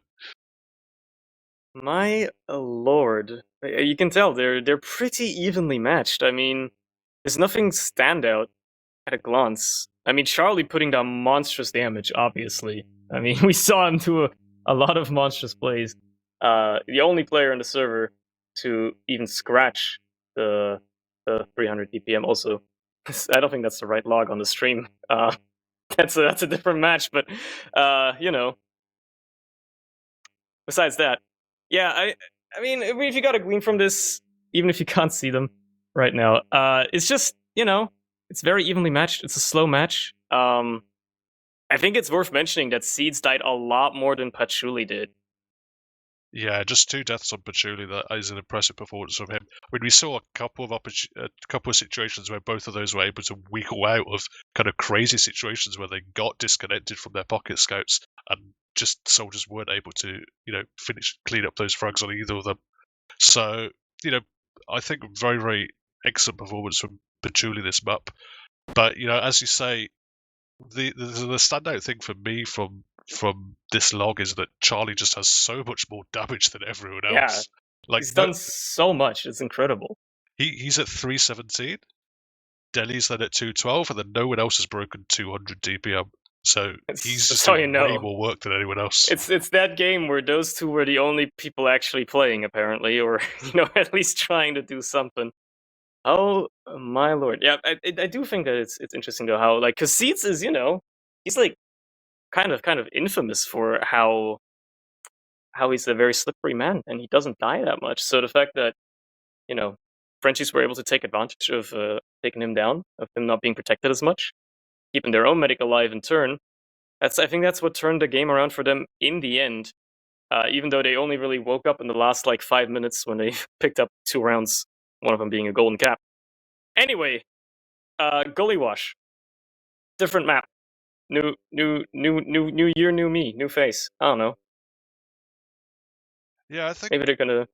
A: My lord. You can tell they're pretty evenly matched. I mean, there's nothing standout at a glance. I mean, Charlie putting down monstrous damage, obviously. I mean, we saw him do a lot of monstrous plays. The only player in the server to even scratch the 300 DPM also. I don't think that's the right log on the stream. That's a different match, but you know. Besides that, yeah, I mean, if you got to glean from this, even if you can't see them right now, it's just, you know, it's very evenly matched. It's a slow match. I think it's worth mentioning that Seeds died a lot more than Patchouli did.
B: Yeah, just 2 deaths on Patchouli. That is an impressive performance from him. I mean, we saw a couple of situations where both of those were able to wiggle out of kind of crazy situations where they got disconnected from their pocket scouts, and just soldiers weren't able to, you know, clean up those frags on either of them. So, you know, I think very, very excellent performance from Patchouli this map. But, you know, as you say, the standout thing for me from this log is that Charlie just has so much more damage than everyone else.
A: Yeah,
B: like
A: he's done so much. It's incredible.
B: He's at 317. Deli's then at 212, and then no one else has broken 200 DPM. So he's just doing way more work than anyone else.
A: It's that game where those two were the only people actually playing, apparently, or you know, at least trying to do something. Oh my lord! Yeah, I do think that it's interesting though how, like, because Seeds is, you know, he's like kind of infamous for how he's a very slippery man and he doesn't die that much. So the fact that, you know, Frenchies were able to take advantage of taking him down, of him not being protected as much, keeping their own medic alive in turn. I think that's what turned the game around for them in the end. Even though they only really woke up in the last like 5 minutes when they picked up 2 rounds, one of them being a golden cap. Anyway, Gully Wash, different map, new year, new me, new face. I don't know.
B: Yeah, I think
A: maybe they're gonna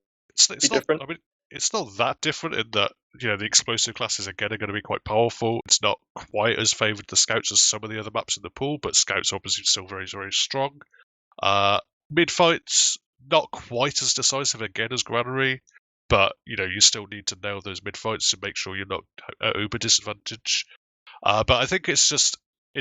A: be different.
B: I mean, it's not that different in that, you know, the explosive classes again are going to be quite powerful. It's not quite as favoured to scouts as some of the other maps in the pool, but scouts obviously still very, very strong. Mid fights not quite as decisive again as Granary, but you know, you still need to nail those mid fights to make sure you're not at uber disadvantage. But I think it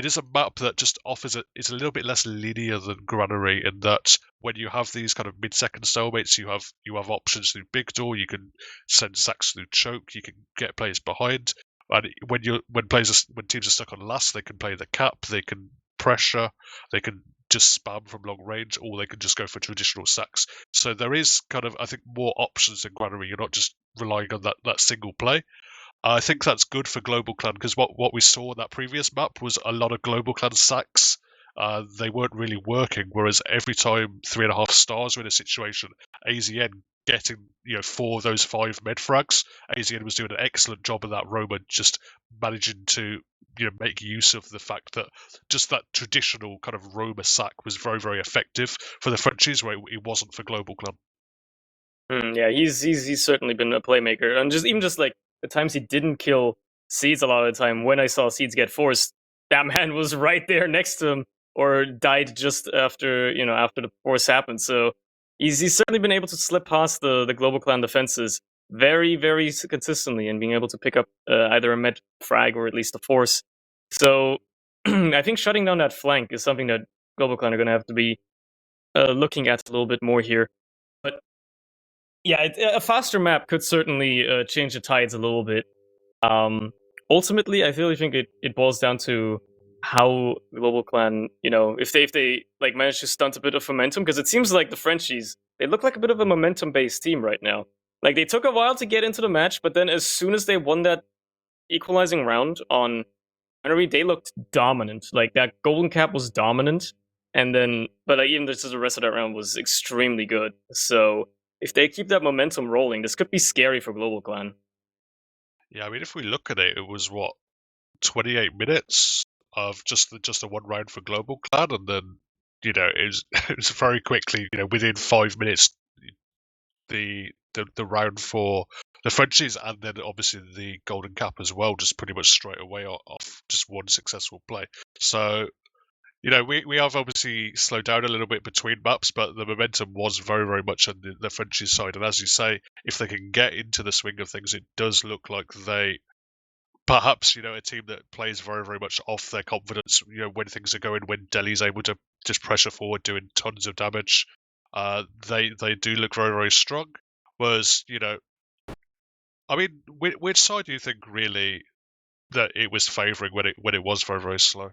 B: is a map that just offers it's a little bit less linear than Granary in that when you have these kind of mid-second stalemates, you have options through big door. You can send sacks through choke. You can get players behind. And when teams are stuck on last, they can play the cap. They can pressure. They can just spam from long range, or they can just go for traditional sacks. So there is kind of, I think, more options in Granary. You're not just relying on that single play. I think that's good for Global Clan because what we saw in that previous map was a lot of Global Clan sacks. They weren't really working, whereas every time 3.5 stars were in a situation, AZN getting 4 of those 5 med frags, AZN was doing an excellent job of that. Roma just managing to make use of the fact that just that traditional kind of Roma sack was very, very effective for the Frenchies, where it wasn't for Global Clan.
A: Yeah, he's certainly been a playmaker, and just like the times he didn't kill Seeds a lot of the time. When I saw Seeds get forced, that man was right there next to him, or died just after after the force happened. So he's certainly been able to slip past the Global Clan defenses very consistently, and being able to pick up either a med frag or at least a force. So I think shutting down that flank is something that Global Clan are going to have to be looking at a little bit more here. But yeah, a faster map could certainly change the tides a little bit. Ultimately, I really think it boils down to how Global Clan, if they like manage to stunt a bit of momentum, because it seems like the Frenchies, they look like a bit of a momentum-based team right now. Like, they took a while to get into the match, but then as soon as they won that equalizing round on Henry, they looked dominant. Like, that golden cap was dominant, and then, but like, even the rest of that round was extremely good. So if they keep that momentum rolling, this could be scary for Global Clan.
B: Yeah, I mean, if we look at it, it was 28 minutes of just the one round for Global Clan, and then it was very quickly, within 5 minutes, the round for the Frenchies, and then obviously the Golden Cap as well, just pretty much straight away off just one successful play. So we have obviously slowed down a little bit between maps, but the momentum was very, very much on the Frenchies side. And as you say, if they can get into the swing of things, it does look like they perhaps, a team that plays very, very much off their confidence, when things are going, when Delhi's able to just pressure forward, doing tons of damage. They do look very, very strong. Whereas, I mean, which side do you think really that it was favouring when it was very, very slow?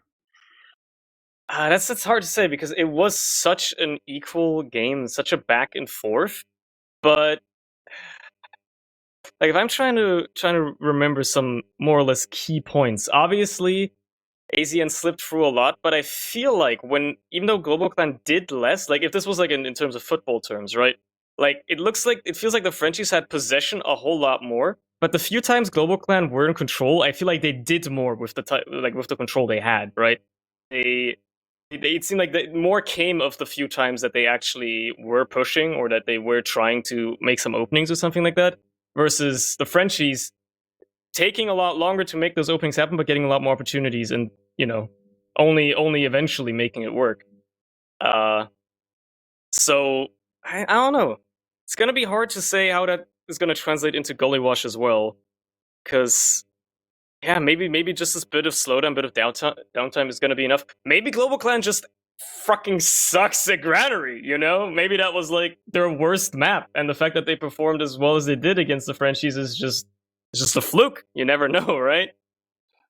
A: That's hard to say because it was such an equal game, such a back and forth. But like, if I'm trying to remember some more or less key points, obviously AZN slipped through a lot, but I feel like even though Global Clan did less, like if this was like in terms of football terms, right? Like it feels like the Frenchies had possession a whole lot more, but the few times Global Clan were in control, I feel like they did more with with the control they had, right? It seemed like more came of the few times that they actually were pushing or that they were trying to make some openings or something like that, versus the Frenchies taking a lot longer to make those openings happen, but getting a lot more opportunities, and only eventually making it work. So I don't know. It's gonna be hard to say how that is gonna translate into Gully Wash as well, because yeah, maybe just this bit of slowdown, bit of downtime is gonna be enough. Maybe Global Clan just fucking sucks at Granary, Maybe that was like their worst map, and the fact that they performed as well as they did against the Frenchies is just a fluke. You never know, right?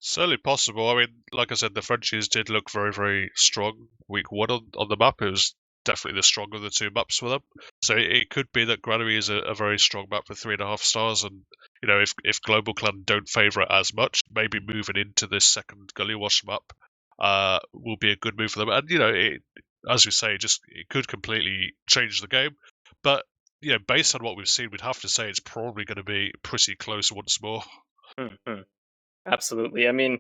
B: Certainly possible. I mean, like I said, the Frenchies did look very, very strong week one on the map. It was definitely the stronger of the two maps for them. So it could be that Granary is a very strong map for 3.5 stars. And, if Global Clan don't favour it as much, maybe moving into this second Gully Wash map will be a good move for them. And, as you say, it could completely change the game. But, based on what we've seen, we'd have to say it's probably going to be pretty close once more.
A: Mm-hmm. Absolutely. I mean,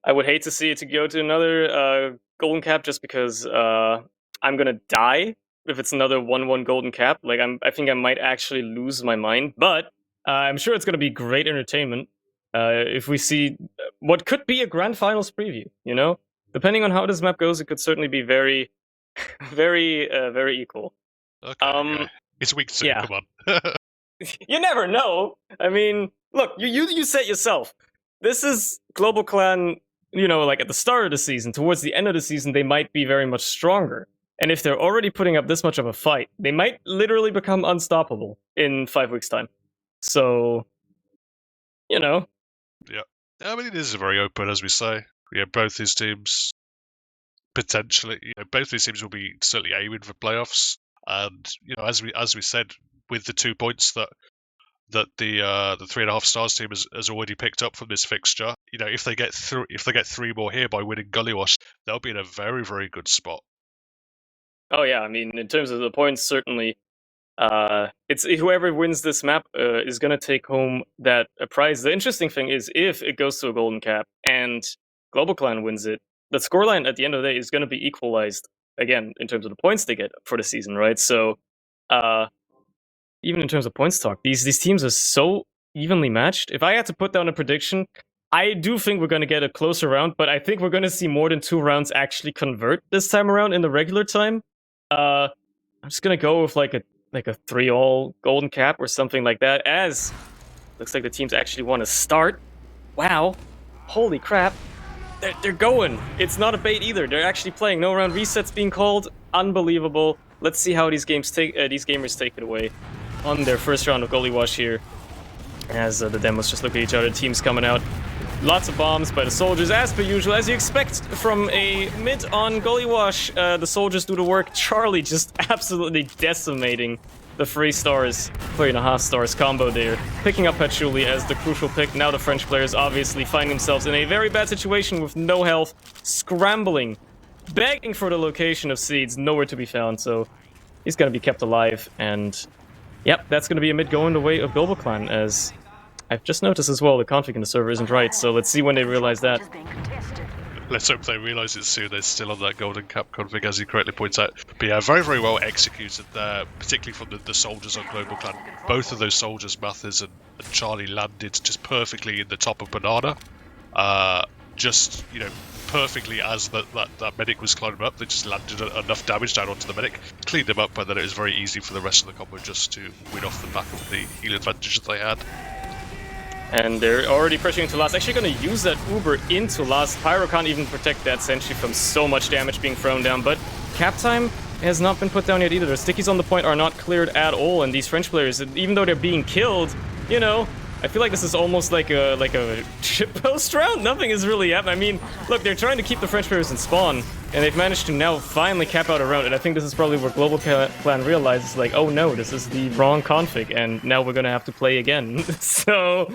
A: I would hate to see it to go to another golden cap just because I'm gonna die if it's another 1-1 golden cap. Like, I think I might actually lose my mind, but I'm sure it's gonna be great entertainment if we see what could be a grand finals preview. Depending on how this map goes, it could certainly be very, very equal.
B: Okay, it's week 2.
A: Yeah.
B: Come on.
A: You never know. I mean, look, you said yourself. This is Global Clan, like at the start of the season. Towards the end of the season, they might be very much stronger. And if they're already putting up this much of a fight, they might literally become unstoppable in 5 weeks' time. So, you know.
B: Yeah. I mean, it is very open, as we say. Yeah, both these teams potentially, both these teams will be certainly aiming for playoffs. And as we said, with the 2 points that the 3.5 stars team has already picked up from this fixture, if they get 3 more here by winning Gullywash, they'll be in a very, very good spot.
A: Oh yeah, I mean, in terms of the points, certainly. It's whoever wins this map is gonna take home that prize. The interesting thing is, if it goes to a golden cap and GlobalClan wins it, the scoreline at the end of the day is gonna be equalized again in terms of the points they get for the season, right? So, even in terms of points talk, these teams are so evenly matched. If I had to put down a prediction, I do think we're gonna get a closer round, but I think we're gonna see more than 2 rounds actually convert this time around in the regular time. I'm just gonna go with like a 3-all golden cap or something like that, as looks like the teams actually want to start. Wow. Holy crap. They're going. It's not a bait either. They're actually playing. No round resets being called. Unbelievable. Let's see how these gamers take it away on their first round of Goalie Wash here. As the demos just look at each other. Teams coming out. Lots of bombs by the soldiers, as per usual. As you expect from a mid on Goalie Wash, the soldiers do the work. Charlie just absolutely decimating the 3 stars, 3.5 stars combo there. Picking up Patchouli as the crucial pick. Now the French players obviously find themselves in a very bad situation with no health, scrambling, begging for the location of Seeds, nowhere to be found, so he's gonna be kept alive, and yep, that's gonna be a mid going the way of GlobalClan, as I've just noticed as well the config in the server isn't right, so let's see when they realize that.
B: Let's hope they realise it soon. They're still on that golden cap config, as he correctly points out. But yeah, very, very well executed there, particularly from the soldiers on GlobalClan. Both of those soldiers, Mathers and Charlie, landed just perfectly in the top of Banana. Just, perfectly as that medic was climbing up. They just landed enough damage down onto the medic, cleaned him up, and then it was very easy for the rest of the combo just to win off the back of the heal advantage that they had.
A: And they're already pressuring into last. Actually going to use that Uber into last. Pyro can't even protect that Sentry from so much damage being thrown down. But cap time has not been put down yet either. The stickies on the point are not cleared at all. And these French players, even though they're being killed, I feel like this is almost like a shitpost round. Nothing is really happening. I mean, look, they're trying to keep the French players in spawn. And they've managed to now finally cap out a round. And I think this is probably where GlobalClan realizes, like, oh no, this is the wrong config. And now we're going to have to play again. So...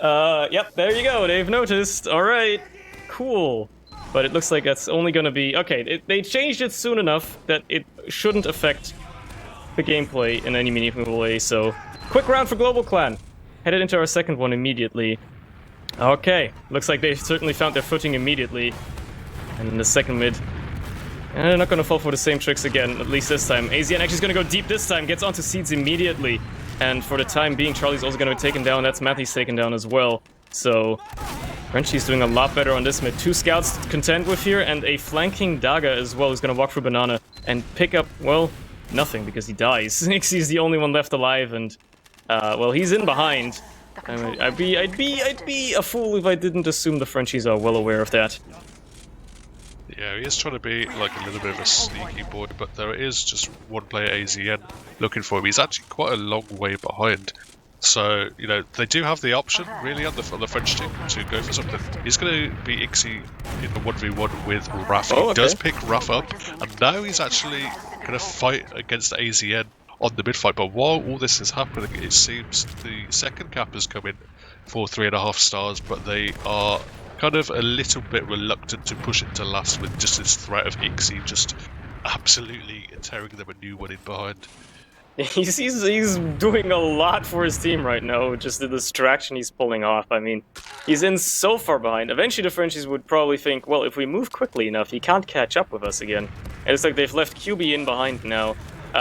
A: yep, there you go. They've noticed. All right, cool. But it looks like that's only going to be... Okay, they changed it soon enough that it shouldn't affect the gameplay in any meaningful way. So, quick round for GlobalClan. Headed into our second one immediately. Okay, looks like they certainly found their footing immediately. And in the second mid... And they're not going to fall for the same tricks again, at least this time. AZN actually is going to go deep this time, gets onto Seeds immediately. And for the time being, Charlie's also going to be taken down. That's Matthew's taken down as well. So, Frenchie's doing a lot better on this mid. 2 scouts to contend with here, and a flanking Daga as well, who's going to walk through Banana and pick up, well, nothing, because he dies. Nixie's the only one left alive, and, well, he's in behind. I'd be a fool if I didn't assume the Frenchies are well aware of that.
B: Yeah, he is trying to be like a little bit of a sneaky boy, but there is just one player, AZN, looking for him. He's actually quite a long way behind. So, they do have the option, really, on the French team to go for something. He's going to be Ixie in the 1v1 with Raf. He does pick Raf up, and now he's actually going to fight against AZN on the mid-fight. But while all this is happening, it seems the second cap has come in for 3.5 stars, but they are kind of a little bit reluctant to push it to last with just this threat of Ixie just absolutely tearing them a new one in behind.
A: He's doing a lot for his team right now, just the distraction he's pulling off. I mean, he's in so far behind. Eventually the Frenchies would probably think, well, if we move quickly enough, he can't catch up with us again. And it's like they've left QB in behind now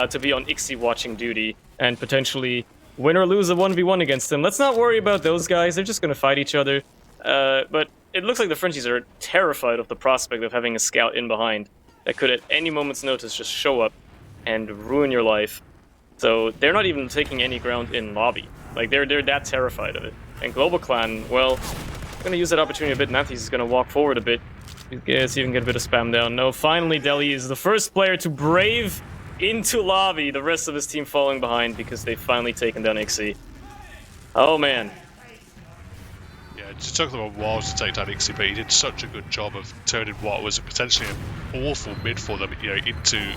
A: to be on Ixie watching duty and potentially win or lose a 1v1 against him. Let's not worry about those guys. They're just going to fight each other. But it looks like the Frenchies are terrified of the prospect of having a scout in behind that could at any moment's notice just show up and ruin your life. So they're not even taking any ground in lobby. Like, they're that terrified of it. And GlobalClan, well, going to use that opportunity a bit. Matthews is going to walk forward a bit. Let's even get a bit of spam down. No, finally Delhi is the first player to brave into lobby. The rest of his team falling behind because they've finally taken down Ixie. Oh man.
B: Yeah, it took them a while to take down Ixie, but he did such a good job of turning what was potentially an awful mid for them, into,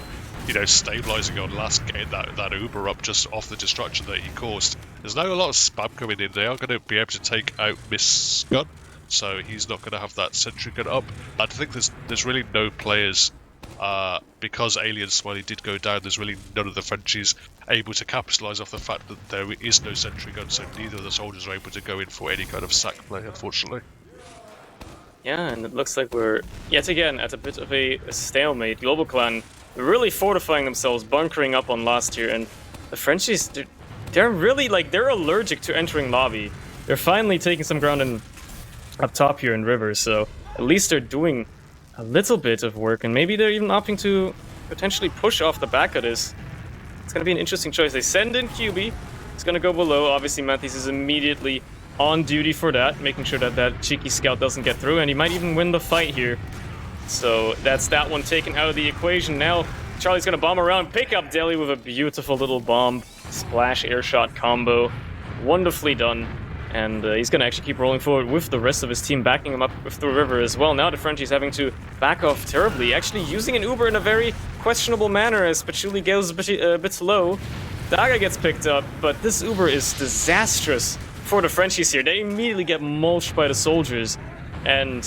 B: stabilizing on last, getting that Uber up just off the destruction that he caused. There's now a lot of spam coming in. They are going to be able to take out Miss Gun, so he's not going to have that sentry gun up. I think there's really no players, because Alien Smiley did go down, there's really none of the Frenchies able to capitalise off the fact that there is no sentry gun, so neither of the soldiers are able to go in for any kind of sack play, unfortunately.
A: Yeah, and it looks like we're yet again at a bit of a stalemate. GlobalClan really fortifying themselves, bunkering up on last year, and the Frenchies, they're really, they're allergic to entering lobby. They're finally taking some ground up top here in River, so at least they're doing a little bit of work, and maybe they're even opting to potentially push off the back of this. It's going to be an interesting choice. They send in QB. It's going to go below. Obviously, Matthijs is immediately on duty for that, making sure that that cheeky scout doesn't get through, and he might even win the fight here. So that's that one taken out of the equation. Now Charlie's going to bomb around, pick up Delhi with a beautiful little bomb splash air shot combo. Wonderfully done. And he's going to actually keep rolling forward with the rest of his team, backing him up with the river as well. Now the Frenchie's having to back off terribly, actually using an Uber in a very questionable manner as Patchouli goes a bit slow. Daga gets picked up, but this Uber is disastrous for the Frenchies here. They immediately get mulched by the soldiers, and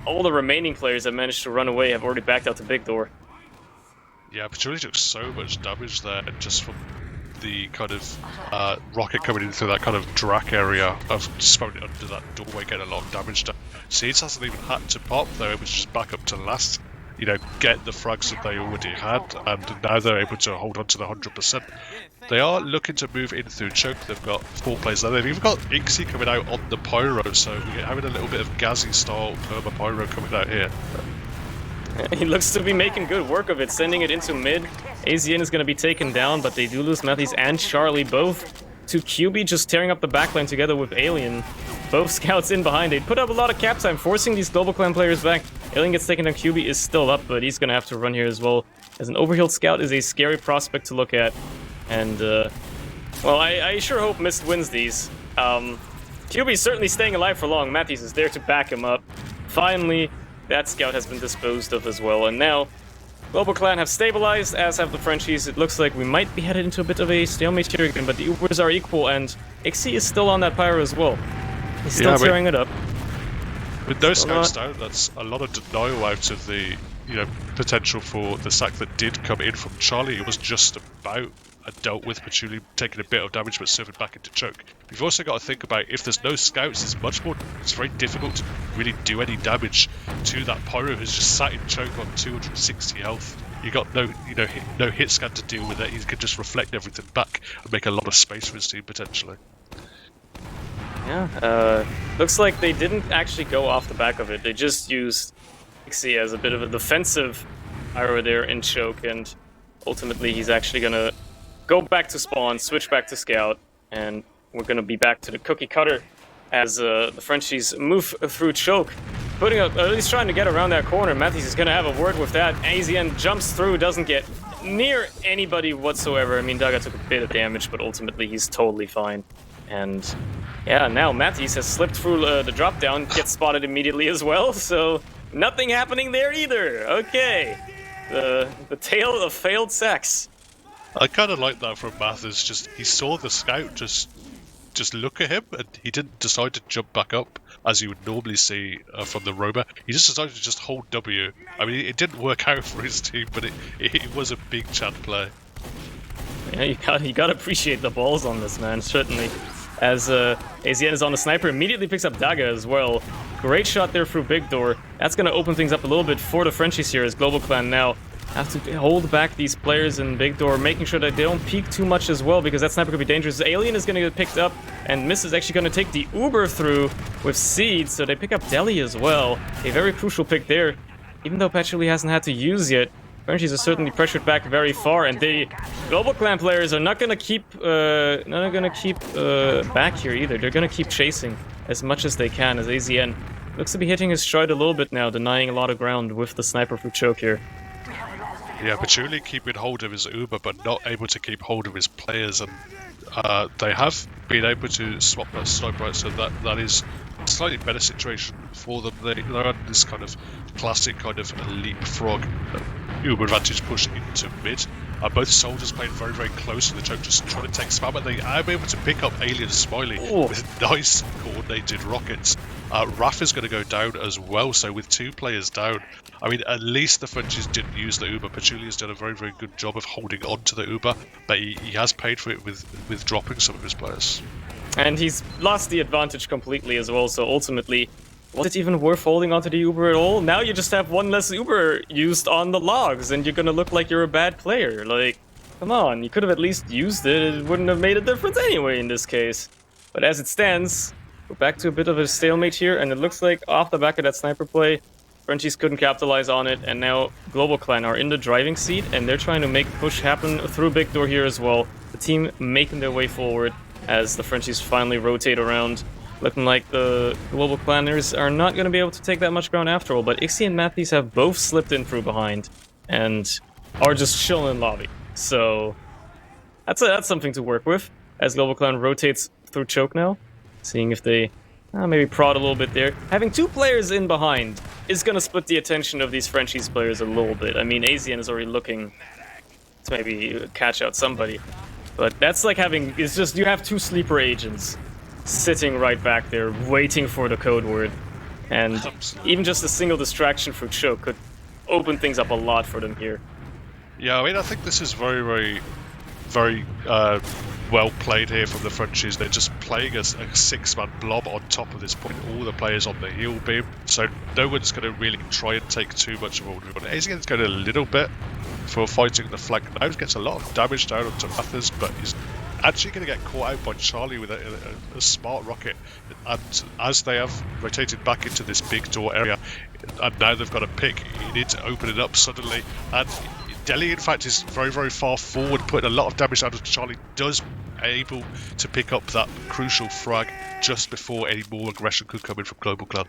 A: all the remaining players that managed to run away have already backed out to Big Door.
B: Yeah, Patchouli took so much damage there just from the kind of rocket coming into that kind of drac area of spawning under that doorway, getting a lot of damage done. Seeds hasn't even had to pop, they're able to just back up to last, get the frags that they already had, and now they're able to hold on to the 100%. They are looking to move in through choke. They've got 4 players there. They've even got Ixie coming out on the pyro, so we're having a little bit of Gazzy style perma pyro coming out here.
A: He looks to be making good work of it, sending it into mid. AZN is going to be taken down, but they do lose Matthijs and Charlie both to QB, just tearing up the backline together with Alien. Both scouts in behind. They put up a lot of cap time, forcing these GlobalClan players back. Alien gets taken down, QB is still up, but he's going to have to run here as well, as an overhealed scout is a scary prospect to look at. And, well, I sure hope Mist wins these. QB is certainly staying alive for long. Matthijs is there to back him up. Finally, that scout has been disposed of as well, and now GlobalClan have stabilized, as have the Frenchies. It looks like we might be headed into a bit of a stalemate here again, but the Ubers are equal, and Ixie is still on that pyro as well. He's still tearing it up.
B: With those scouts down, that's a lot of denial out of the potential for the sack that did come in from Charlie. It was just about dealt with Patchouli taking a bit of damage but serving back into choke. You've also got to think about, if there's no scouts, it's very difficult to really do any damage to that pyro who's just sat in choke on 260 health. You got no hit scan to deal with it. He can just reflect everything back and make a lot of space for his team potentially.
A: Yeah, looks like they didn't actually go off the back of it. They just used Ixie as a bit of a defensive pyro there in choke, and ultimately he's actually gonna go back to spawn, switch back to scout, and we're gonna be back to the cookie cutter as the Frenchies move through choke, putting up, at least trying to get around that corner. Matthijs is gonna have a word with that. AZN jumps through, doesn't get near anybody whatsoever. I mean, Daga took a bit of damage, but ultimately he's totally fine. And yeah, now Matthijs has slipped through the drop down, gets spotted immediately as well, so nothing happening there either. Okay, the tale of failed sex.
B: I kind of like that from Matthijs. Just he saw the scout just look at him, and he didn't decide to jump back up as you would normally see from the roamer. He just decided to just hold W. I mean, it didn't work out for his team, but it was a big chat play.
A: Yeah, you gotta appreciate the balls on this, man. Certainly. As AZN is on the sniper, immediately picks up Daga as well. Great shot there through Big Door. That's going to open things up a little bit for the Frenchies here, as GlobalClan now have to hold back these players in Big Door, making sure that they don't peek too much as well, because that sniper could be dangerous. Alien is going to get picked up, and Miss is actually going to take the Uber through with Seed, so they pick up Delhi as well. A very crucial pick there, even though Patchouli hasn't had to use yet. Frenchies are certainly pressured back very far, and the GlobalClan players are not gonna keep back here either. They're gonna keep chasing as much as they can, as AZN looks to be hitting his stride a little bit now, denying a lot of ground with the sniper through choke here.
B: Yeah, Patchouli keeping hold of his Uber, but not able to keep hold of his players, and they have been able to swap that sniper out, so that is a slightly better situation for them. They're on this kind of classic kind of leapfrog Uber advantage push into mid. Both soldiers playing very, very close to the choke, just trying to take spam, but they are able to pick up Alien Smiley with nice coordinated rockets. Raf is going to go down as well, so with 2 players down, I mean, at least the Frenchies didn't use the Uber. Patchouli has done a very, very good job of holding on to the Uber, but he has paid for it with dropping some of his players.
A: And he's lost the advantage completely as well, so ultimately, was it even worth holding onto the Uber at all? Now you just have one less Uber used on the logs, and you're gonna look like you're a bad player. Like, come on, you could have at least used it. It wouldn't have made a difference anyway in this case. But as it stands, we're back to a bit of a stalemate here, and it looks like off the back of that sniper play, Frenchies couldn't capitalize on it, and now GlobalClan are in the driving seat, and they're trying to make a push happen through Big Door here as well. The team making their way forward as the Frenchies finally rotate around. Looking like the GlobalClanners are not going to be able to take that much ground after all, but Ixie and Matthews have both slipped in through behind and are just chilling in lobby. So that's something to work with as GlobalClan rotates through choke now, seeing if they maybe prod a little bit there. Having 2 players in behind is going to split the attention of these Frenchies players a little bit. I mean, Asian is already looking to maybe catch out somebody, but that's like having, it's just, you have 2 sleeper agents sitting right back there, waiting for the code word. And even just a single distraction through choke could open things up a lot for them here.
B: Yeah, I mean, I think this is very, very, very well played here from the Frenchies. They're just playing a 6-man blob on top of this point, all the players on the heel beam, so no one's going to really try and take too much of all. Asian's going a little bit for fighting the flank now. He gets a lot of damage down onto Mathers, but he's actually going to get caught out by Charlie with a smart rocket. And as they have rotated back into this big door area, and now they've got a pick, you need to open it up suddenly. And Delhi, in fact, is very, very far forward, putting a lot of damage out of Charlie. Does able to pick up that crucial frag just before any more aggression could come in from GlobalClan.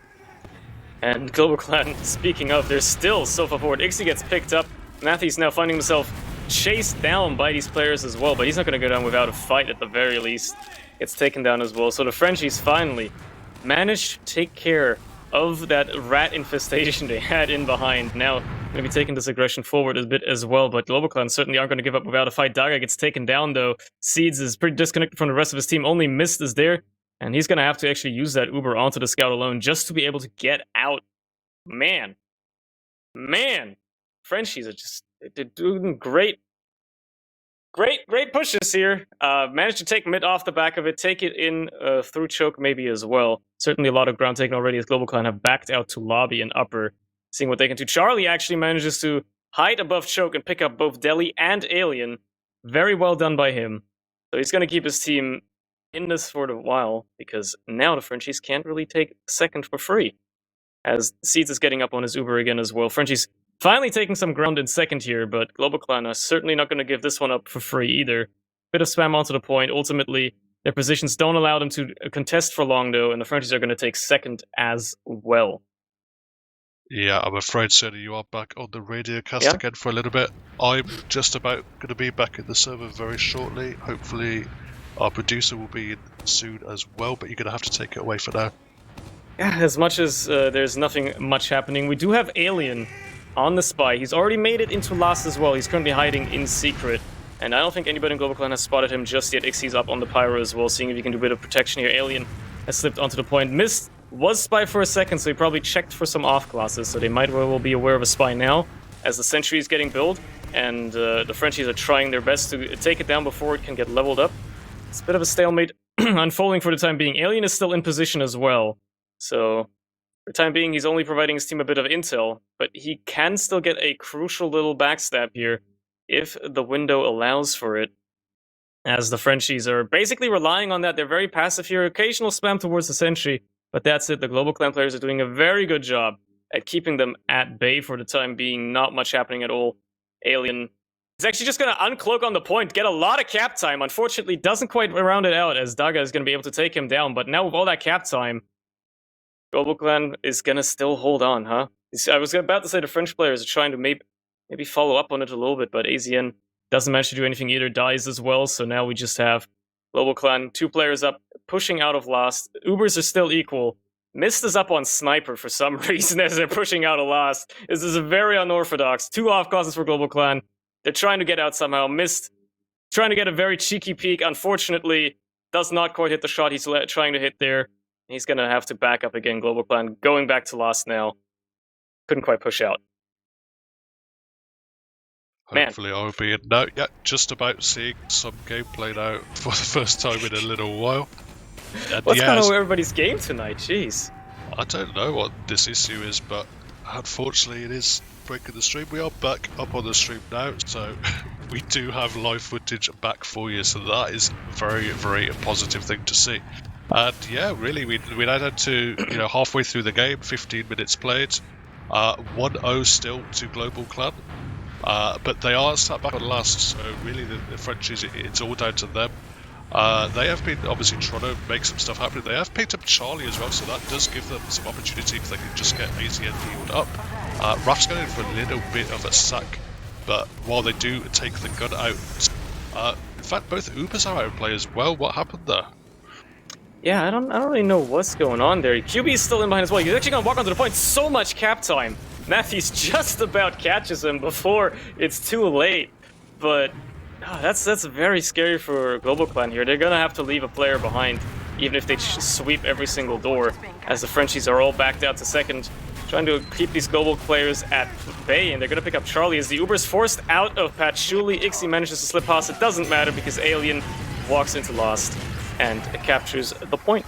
A: And GlobalClan, speaking of, they're still so far forward. Ixie gets picked up. Matthews now finding himself chased down by these players as well, but he's not going to go down without a fight at the very least. Gets taken down as well. So the Frenchies finally managed to take care of that rat infestation they had in behind. Now, going to be taking this aggression forward a bit as well, but GlobalClan certainly aren't going to give up without a fight. Daga gets taken down, though. Seeds is pretty disconnected from the rest of his team. Only Mist is there, and he's going to have to actually use that Uber onto the scout alone just to be able to get out. Man. Frenchies are just, they're doing great pushes here. Managed to take mid off the back of it, take it in through choke maybe as well. Certainly a lot of ground taken already as GlobalClan have backed out to lobby and upper, seeing what they can do. Charlie actually manages to hide above choke and pick up both Deli and Alien. Very well done by him. So he's going to keep his team in this for a while, because now the Frenchies can't really take second for free, as Seeds is getting up on his Uber again as well. Frenchies finally taking some ground in second here, but GlobalClan are certainly not going to give this one up for free either. Bit of spam onto the point. Ultimately, their positions don't allow them to contest for long, though, and the Frenchies are going to take second as well.
B: Yeah, I'm afraid, Surny, you are back on the radio cast again for a little bit. I'm just about going to be back in the server very shortly. Hopefully, our producer will be in soon as well, but you're going to have to take it away for now.
A: Yeah, as much as there's nothing much happening, we do have Alien on the spy. He's already made it into last as well. He's currently hiding in secret, and I don't think anybody in GlobalClan has spotted him just yet. Ixie's up on the pyro as well, seeing if he can do a bit of protection here. Alien has slipped onto the point. Mist was spy for a second, so he probably checked for some off classes, so they might well be aware of a spy now, as the sentry is getting built, and the Frenchies are trying their best to take it down before it can get leveled up. It's a bit of a stalemate unfolding for the time being. Alien is still in position as well, so for the time being, he's only providing his team a bit of intel, but he can still get a crucial little backstab here if the window allows for it, as the Frenchies are basically relying on that. They're very passive here, occasional spam towards the sentry, but that's it. The GlobalClan players are doing a very good job at keeping them at bay for the time being. Not much happening at all. Alien is actually just going to uncloak on the point, get a lot of cap time. Unfortunately, doesn't quite round it out, as Daga is going to be able to take him down, but now with all that cap time, GlobalClan is gonna still hold on, huh? I was about to say the French players are trying to maybe follow up on it a little bit, but AZN doesn't manage to do anything either, dies as well, so now we just have GlobalClan, 2 players up, pushing out of last. Ubers are still equal. Mist is up on Sniper for some reason as they're pushing out a last. This is very unorthodox. 2 off causes for GlobalClan. They're trying to get out somehow. Mist trying to get a very cheeky peek. Unfortunately, does not quite hit the shot he's trying to hit there. He's going to have to back up again. GlobalClan going back to last now. Couldn't quite push out.
B: Hopefully I'll be in now. Yeah, just about seeing some gameplay now for the first time in a little while. And
A: What's going on with everybody's game tonight? Jeez.
B: I don't know what this issue is, but unfortunately it is breaking the stream. We are back up on the stream now, so we do have live footage back for you, so that is very, very positive thing to see. And yeah, really, we now down to halfway through the game, 15 minutes played, 1-0 still to GlobalClan. But they are sat back on last, so really the Frenchies, it's all down to them. They have been obviously trying to make some stuff happen. They have picked up Charlie as well, so that does give them some opportunity if they can just get AZN healed up. Raf's going in for a little bit of a sack, but while they do take the gun out, in fact both Ubers are out of play as well. What happened there?
A: Yeah, I don't really know what's going on there. QB is still in behind as well. He's actually gonna walk onto the point. So much cap time. Matthews just about catches him before it's too late, but that's very scary for GlobalClan here. They're gonna have to leave a player behind, even if they sweep every single door, as the Frenchies are all backed out to second, trying to keep these global players at bay, and they're gonna pick up Charlie as the Uber's forced out of Patchouli. Ixie manages to slip past. It doesn't matter because Alien walks into last and captures the point.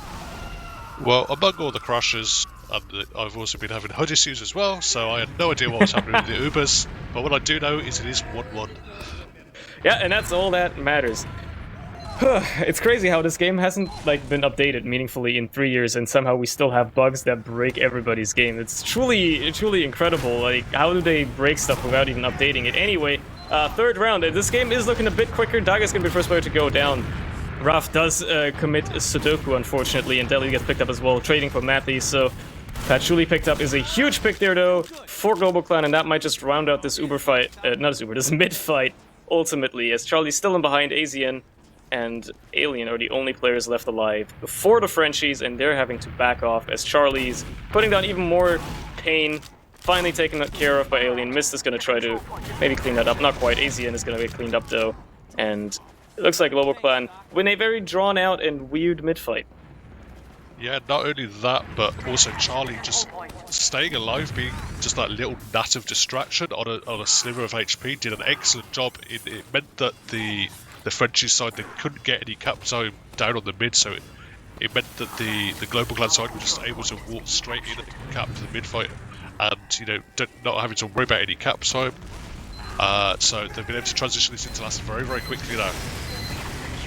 B: Well, among all the crashes, I've also been having HUD issues as well, so I had no idea what was happening with the Ubers, but what I do know is it is 1-1.
A: Yeah, and that's all that matters. It's crazy how this game hasn't been updated meaningfully in 3 years, and somehow we still have bugs that break everybody's game. It's truly incredible. Like, how do they break stuff without even updating it? Anyway, third round. This game is looking a bit quicker. Daga's gonna be the first player to go down. Raf does commit Sudoku, unfortunately, and Deli gets picked up as well, trading for Matthews, so Patchouli picked up is a huge pick there, though, for GlobalClan, and that might just round out this Uber fight, this mid fight, ultimately, as Charlie's still in behind. AZN and Alien are the only players left alive before the Frenchies, and they're having to back off as Charlie's putting down even more pain, finally taken care of by Alien. Mist is going to try to maybe clean that up, not quite. AZN is going to get cleaned up, though, and it looks like GlobalClan win a very drawn-out and weird mid-fight.
B: Yeah, not only that, but also Charlie just staying alive, being just that little gnat of distraction on a sliver of HP, did an excellent job. It meant that the Frenchies side, they couldn't get any cap time down on the mid, so it meant that the GlobalClan side were just able to walk straight in and cap to the mid-fight, and not having to worry about any cap time. So they've been able to transition this into last very, very quickly now.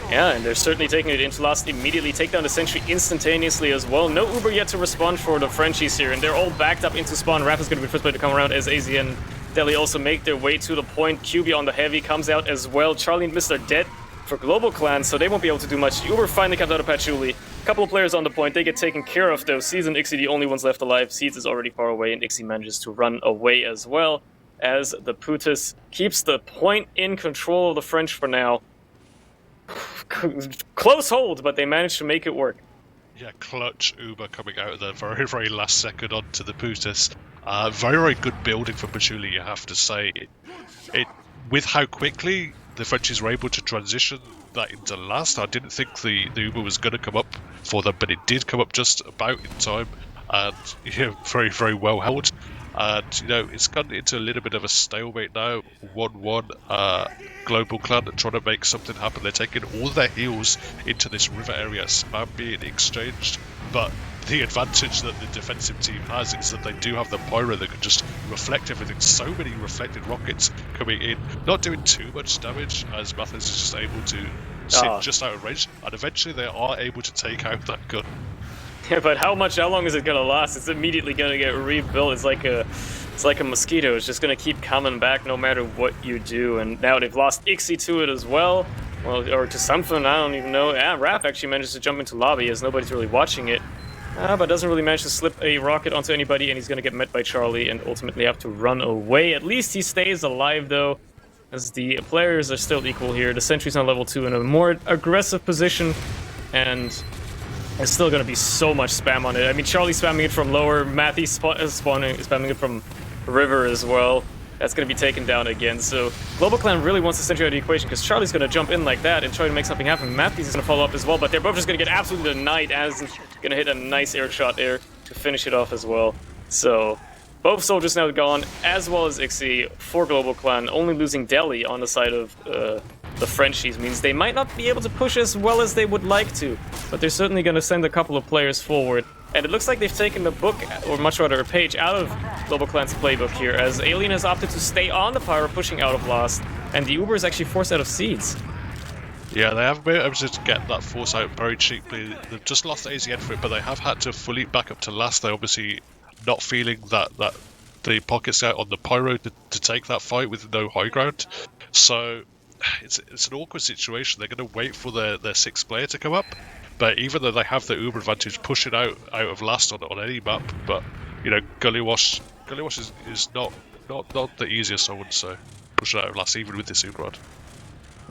A: Yeah, and they're certainly taking it into last immediately, take down the sentry instantaneously as well. No Uber yet to respond for the Frenchies here, and they're all backed up into spawn. Raph is going to be the first player to come around as AZ and Deli also make their way to the point. QB on the heavy comes out as well. Charlie and Mist are dead for GlobalClan, so they won't be able to do much. Uber finally comes out of Patchouli. A couple of players on the point, they get taken care of though. Seeds and Ixie the only ones left alive. Seeds is already far away, and Ixie manages to run away as well, as the Putus keeps the point in control of the French for now. Close hold, but they managed to make it work.
B: Yeah, clutch Uber coming out of the very, very last second onto the Putus. Very, very good building from Patchouli, you have to say. With how quickly the Frenchies were able to transition that into last, I didn't think the Uber was going to come up for them, but it did come up just about in time, and very, very well held. And it's gotten into a little bit of a stalemate now. 1-1. GlobalClan are trying to make something happen. They're taking all their heals into this river area, spam being exchanged. But the advantage that the defensive team has is that they do have the pyro that can just reflect everything. So many reflected rockets coming in, not doing too much damage, as Mathis is just able to sit just out of range. And eventually they are able to take out that gun.
A: Yeah, but how long is it gonna last? It's immediately gonna get rebuilt. It's like a mosquito. It's just gonna keep coming back no matter what you do. And now they've lost Ixie to it as well. Well, or to something, I don't even know. Yeah, Raph actually manages to jump into lobby as nobody's really watching it. But doesn't really manage to slip a rocket onto anybody, and he's going to get met by Charlie and ultimately have to run away. At least he stays alive, though, as the players are still equal here. The sentry's on level 2 in a more aggressive position, and there's still going to be so much spam on it. I mean, Charlie's spamming it from lower, Matthew's spamming it from river as well. That's going to be taken down again. So GlobalClan really wants the sentry out of the equation because Charlie's going to jump in like that and try to make something happen. Matthews is going to follow up as well, but they're both just going to get absolutely denied as going to hit a nice air shot there to finish it off as well. So both soldiers now gone, as well as Ixie for GlobalClan, only losing Delhi on the side of the Frenchies means they might not be able to push as well as they would like to, but they're certainly going to send a couple of players forward. And it looks like they've taken the book, or much rather a page, out of GlobalClan's playbook here, as Alien has opted to stay on the pyro, pushing out of last, and the Uber is actually forced out of seeds.
B: Yeah, they haven't been able to get that force out very cheaply. They've just lost AZN for it, but they have had to fully back up to last. They're obviously not feeling that the pockets out on the pyro to take that fight with no high ground. So it's an awkward situation. They're going to wait for their sixth player to come up. But even though they have the Uber advantage, push it out of last on any map. But you know, Gullywash is not the easiest, I wouldn't say. Push it out of last, even with this Uber rod.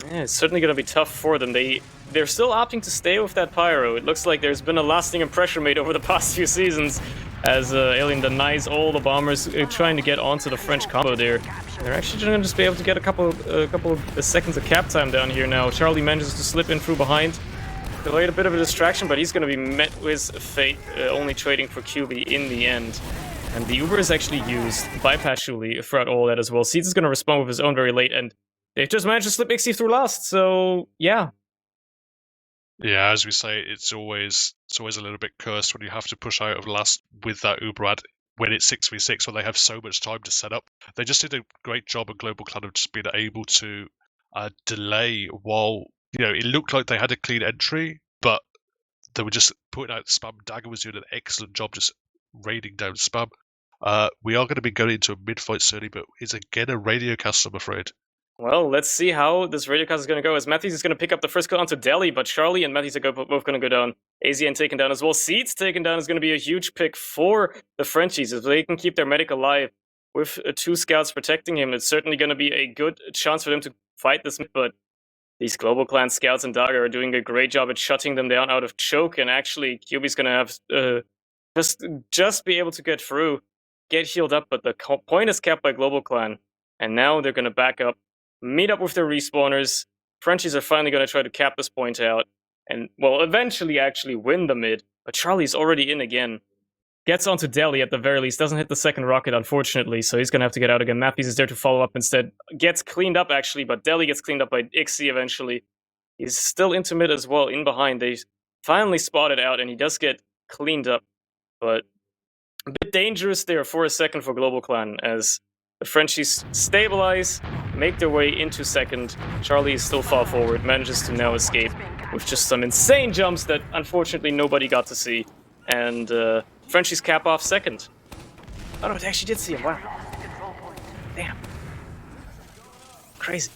A: Yeah, it's certainly going to be tough for them. They're still opting to stay with that pyro. It looks like there's been a lasting impression made over the past few seasons, as Alien denies all the bombers trying to get onto the French combo there. They're actually going to just be able to get a couple of seconds of cap time down here now. Charlie manages to slip in through behind. Delayed a bit of a distraction, but he's going to be met with fate, only trading for QB in the end. And the Uber is actually used by Patchouli throughout all that as well. Seeds is going to respond with his own very late, and they've just managed to slip Ixie through last, so yeah.
B: Yeah, as we say, it's always a little bit cursed when you have to push out of last with that Uber ad when it's 6v6, when they have so much time to set up. They just did a great job at GlobalClan of just being able to delay while, you know, it looked like they had a clean entry, but they were just putting out spam. Dagger was doing an excellent job just raining down spam. We are going to be going into a mid-fight, Surny, but it's again a radio cast, I'm afraid.
A: Well, let's see how this radio cast is going to go, as Matthews is going to pick up the first kill onto Delhi, but Charlie and Matthews are both going to go down. AZN taken down as well. Seeds taken down is going to be a huge pick for the Frenchies. If they can keep their medic alive with 2 scouts protecting him, it's certainly going to be a good chance for them to fight this, but these GlobalClan scouts and Dagger are doing a great job at shutting them down out of choke, and actually QB's going to have just be able to get through, get healed up, but the point is kept by GlobalClan, and now they're going to back up, meet up with their respawners. Frenchies are finally going to try to cap this point out, and, well, eventually actually win the mid, but Charlie's already in again. Gets onto Delhi at the very least, doesn't hit the second rocket, unfortunately, so he's going to have to get out again. Matthews is there to follow up instead. Gets cleaned up, actually, but Delhi gets cleaned up by Ixie eventually. He's still into mid as well, in behind. They finally spotted out, and he does get cleaned up, but a bit dangerous there for a second for GlobalClan, as the Frenchies stabilize, make their way into second. Charlie is still far forward, manages to now escape with just some insane jumps that unfortunately nobody got to see, and Frenchies cap off second. Oh no, they actually did see him, wow. Damn. Crazy.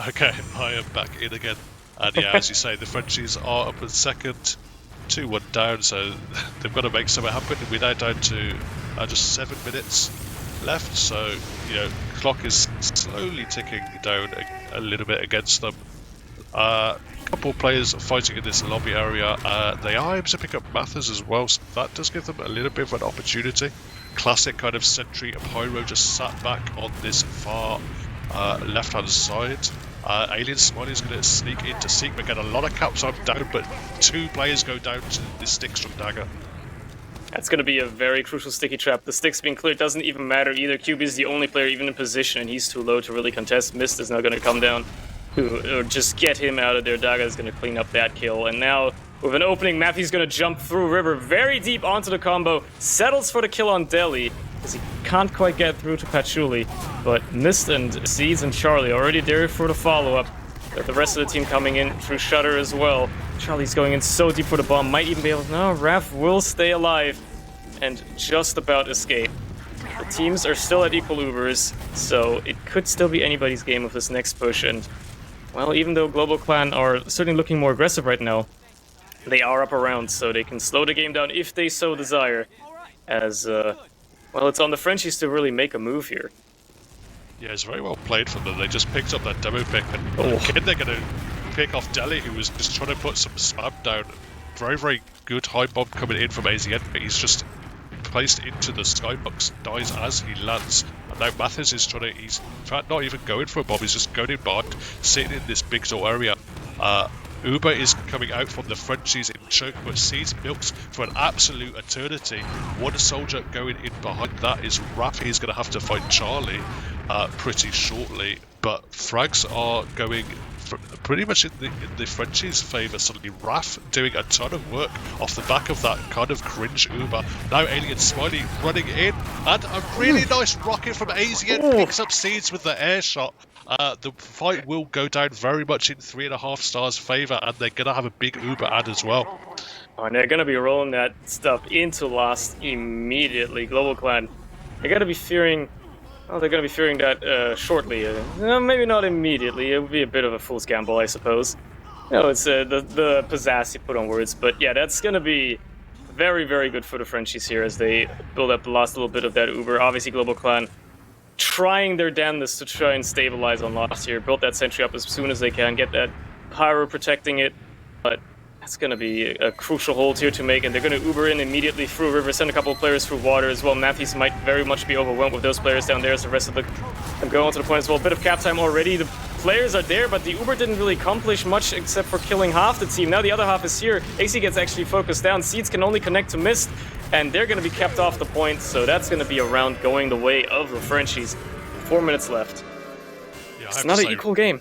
B: Okay, I am back in again. And yeah, as you say, the Frenchies are up in second, 2-1 down, so they've got to make something happen. We're now down to just 7 minutes left, so, you know, clock is slowly ticking down a little bit against them. A couple of players fighting in this lobby area. They are able to pick up Mathers as well, so that does give them a little bit of an opportunity. Classic kind of sentry pyro just sat back on this far left-hand side. Alien Smiley is going to sneak in to seek, but get a lot of caps on down, but 2 players go down to the sticks from Dagger.
A: That's going to be a very crucial sticky trap. The sticks being cleared doesn't even matter either. QB is the only player even in position, and he's too low to really contest. Mist is now going to come down to just get him out of there. Dagger is going to clean up that kill, and now with an opening, Matthew's going to jump through river very deep onto the combo, settles for the kill on Delhi, because he can't quite get through to Patchouli, but Mist and Seeds and Charlie already there for the follow-up. The rest of the team coming in through Shutter as well. Charlie's going in so deep for the bomb, might even be able to... No, Raph will stay alive and just about escape. The teams are still at equal Ubers, so it could still be anybody's game with this next push, and, well, even though GlobalClan are certainly looking more aggressive right now, They are up around, so they can slow the game down if they so desire. As, well, it's on the Frenchies to really make a move here.
B: Yeah, it's very well played from them. They just picked up that demo pick, and
A: Oh.
B: again they're going to pick off Deli, who was just trying to put some spam down. Very, very good high bomb coming in from AZN, but he's just placed into the skybox, dies as he lands. And now Mathis is trying to, he's in fact not even going for a bomb, he's just going in behind, sitting in this big door area. Uber is coming out from the Frenchies in choke, but Seeds milks for an absolute eternity. One soldier going in behind that is Raph. He's going to have to fight Charlie pretty shortly, but frags are going pretty much in the Frenchies' favour. Suddenly Raph doing a ton of work off the back of that kind of cringe Uber. Now Alien Smiley running in, and a really nice rocket from AZN picks up Seeds with the air shot. The fight will go down very much in 3.5 stars' favour, and they're going to have a big Uber ad as well.
A: Oh, and they're going to be rolling that stuff into Lost immediately. Global Clan, they're going to be fearing... Oh, they're going to be fearing that shortly. Maybe not immediately. It would be a bit of a fool's gamble, I suppose. You know, it's the pizzazz you put on words. But yeah, that's going to be very, very good for the Frenchies here as they build up the last little bit of that Uber. Obviously, Global Clan trying their damnedest to try and stabilize on Lost here. Build that sentry up as soon as they can. Get that pyro protecting it. But that's going to be a crucial hold here to make, and they're going to Uber in immediately through river, send a couple of players through water as well. Matthews might very much be overwhelmed with those players down there as the rest of them go onto the point as well. A bit of cap time already. The players are there, but the Uber didn't really accomplish much except for killing half the team. Now the other half is here. AC gets actually focused down. Seeds can only connect to Mist, and they're going to be kept off the point, so that's going to be a round going the way of the Frenchies. 4 minutes left.
B: Yeah,
A: it's not an equal game.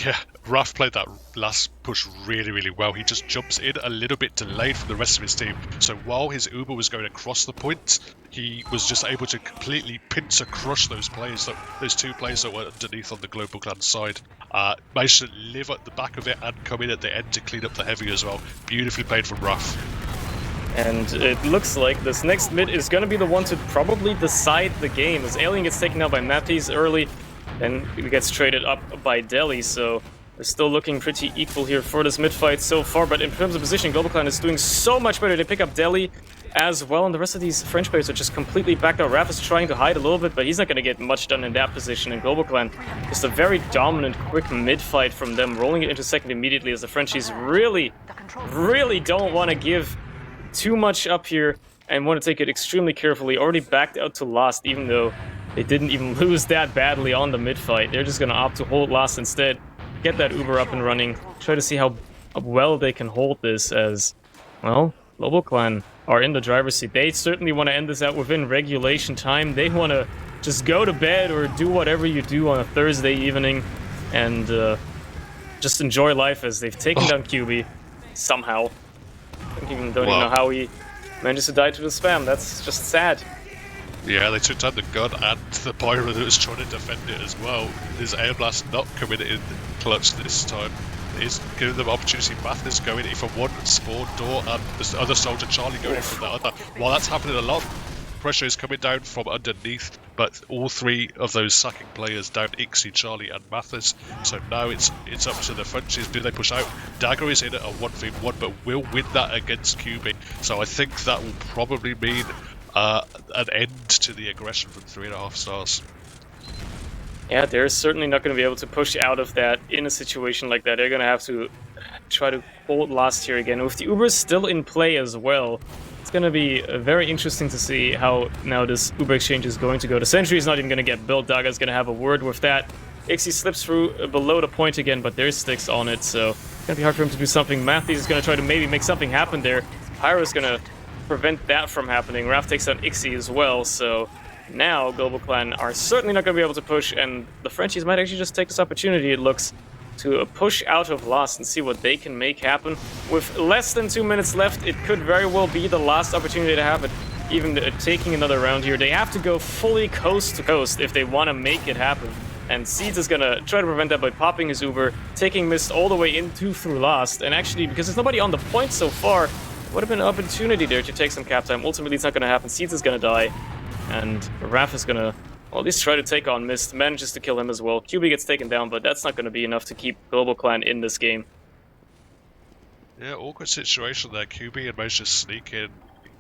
B: Yeah, Raph played that last push really, really well. He just jumps in a little bit delayed from the rest of his team. So while his Uber was going across the point, he was just able to completely pincer crush those players, those two players that were underneath on the Global Clan side. Managed to live at the back of it and come in at the end to clean up the heavy as well. Beautifully played from Raph.
A: And it looks like this next mid is going to be the one to probably decide the game, as Alien gets taken out by Matthews early, and it gets traded up by Delhi, so they're still looking pretty equal here for this mid fight so far. But in terms of position, Global Clan is doing so much better. They pick up Delhi as well, and the rest of these French players are just completely backed out. Raph is trying to hide a little bit, but he's not going to get much done in that position. And Global Clan, just a very dominant, quick mid fight from them, rolling it into second immediately, as the Frenchies really don't want to give too much up here and want to take it extremely carefully. Already backed out to Lost, even though they didn't even lose that badly on the mid fight. They're just going to opt to hold Lost instead. Get that Uber up and running. Try to see how well they can hold this, as, well, Global Clan are in the driver's seat. They certainly want to end this out within regulation time. They want to just go to bed or do whatever you do on a Thursday evening and just enjoy life, as they've taken down QB somehow. Don't even know how he manages to die to the spam. That's just sad.
B: Yeah, they took down the gun and the pyro that was trying to defend it as well. His air blast not coming in clutch this time. It's giving them opportunity. Mathis going in from one spawn door and the other soldier Charlie going in from the other. While that's happening, a lot of pressure is coming down from underneath, but all three of those sacking players down, Ixie, Charlie and Mathis. So now it's up to the Frenchies. Do they push out? Dagger is in at a 1v1, but will win that against QB. So I think that will probably mean an end to the aggression from 3.5 stars.
A: Yeah, they're certainly not going to be able to push out of that in a situation like that. They're going to have to try to hold Lost here again. With the Ubers still in play as well, it's going to be very interesting to see how now this Uber exchange is going to go. The Sentry is not even going to get built. Daga's going to have a word with that. Ixie slips through below the point again, but there's sticks on it, so it's going to be hard for him to do something. Matthews is going to try to maybe make something happen there. Pyro's going to prevent that from happening. Raph takes out Ixie as well, so now Global Clan are certainly not going to be able to push, and the Frenchies might actually just take this opportunity, it looks, to push out of Lost and see what they can make happen. With less than 2 minutes left, it could very well be the last opportunity to have it, even taking another round here. They have to go fully coast to coast if they want to make it happen. And Seeds is going to try to prevent that by popping his Uber, taking Mist all the way into through Lost, and actually, because there's nobody on the point so far, would have been an opportunity there to take some cap time. Ultimately, it's not going to happen. Seeds is going to die, and Raph is going to, well, at least try to take on Mist. Manages to kill him as well. QB gets taken down, but that's not going to be enough to keep Global Clan in this game.
B: Yeah, awkward situation there. QB had managed to sneak in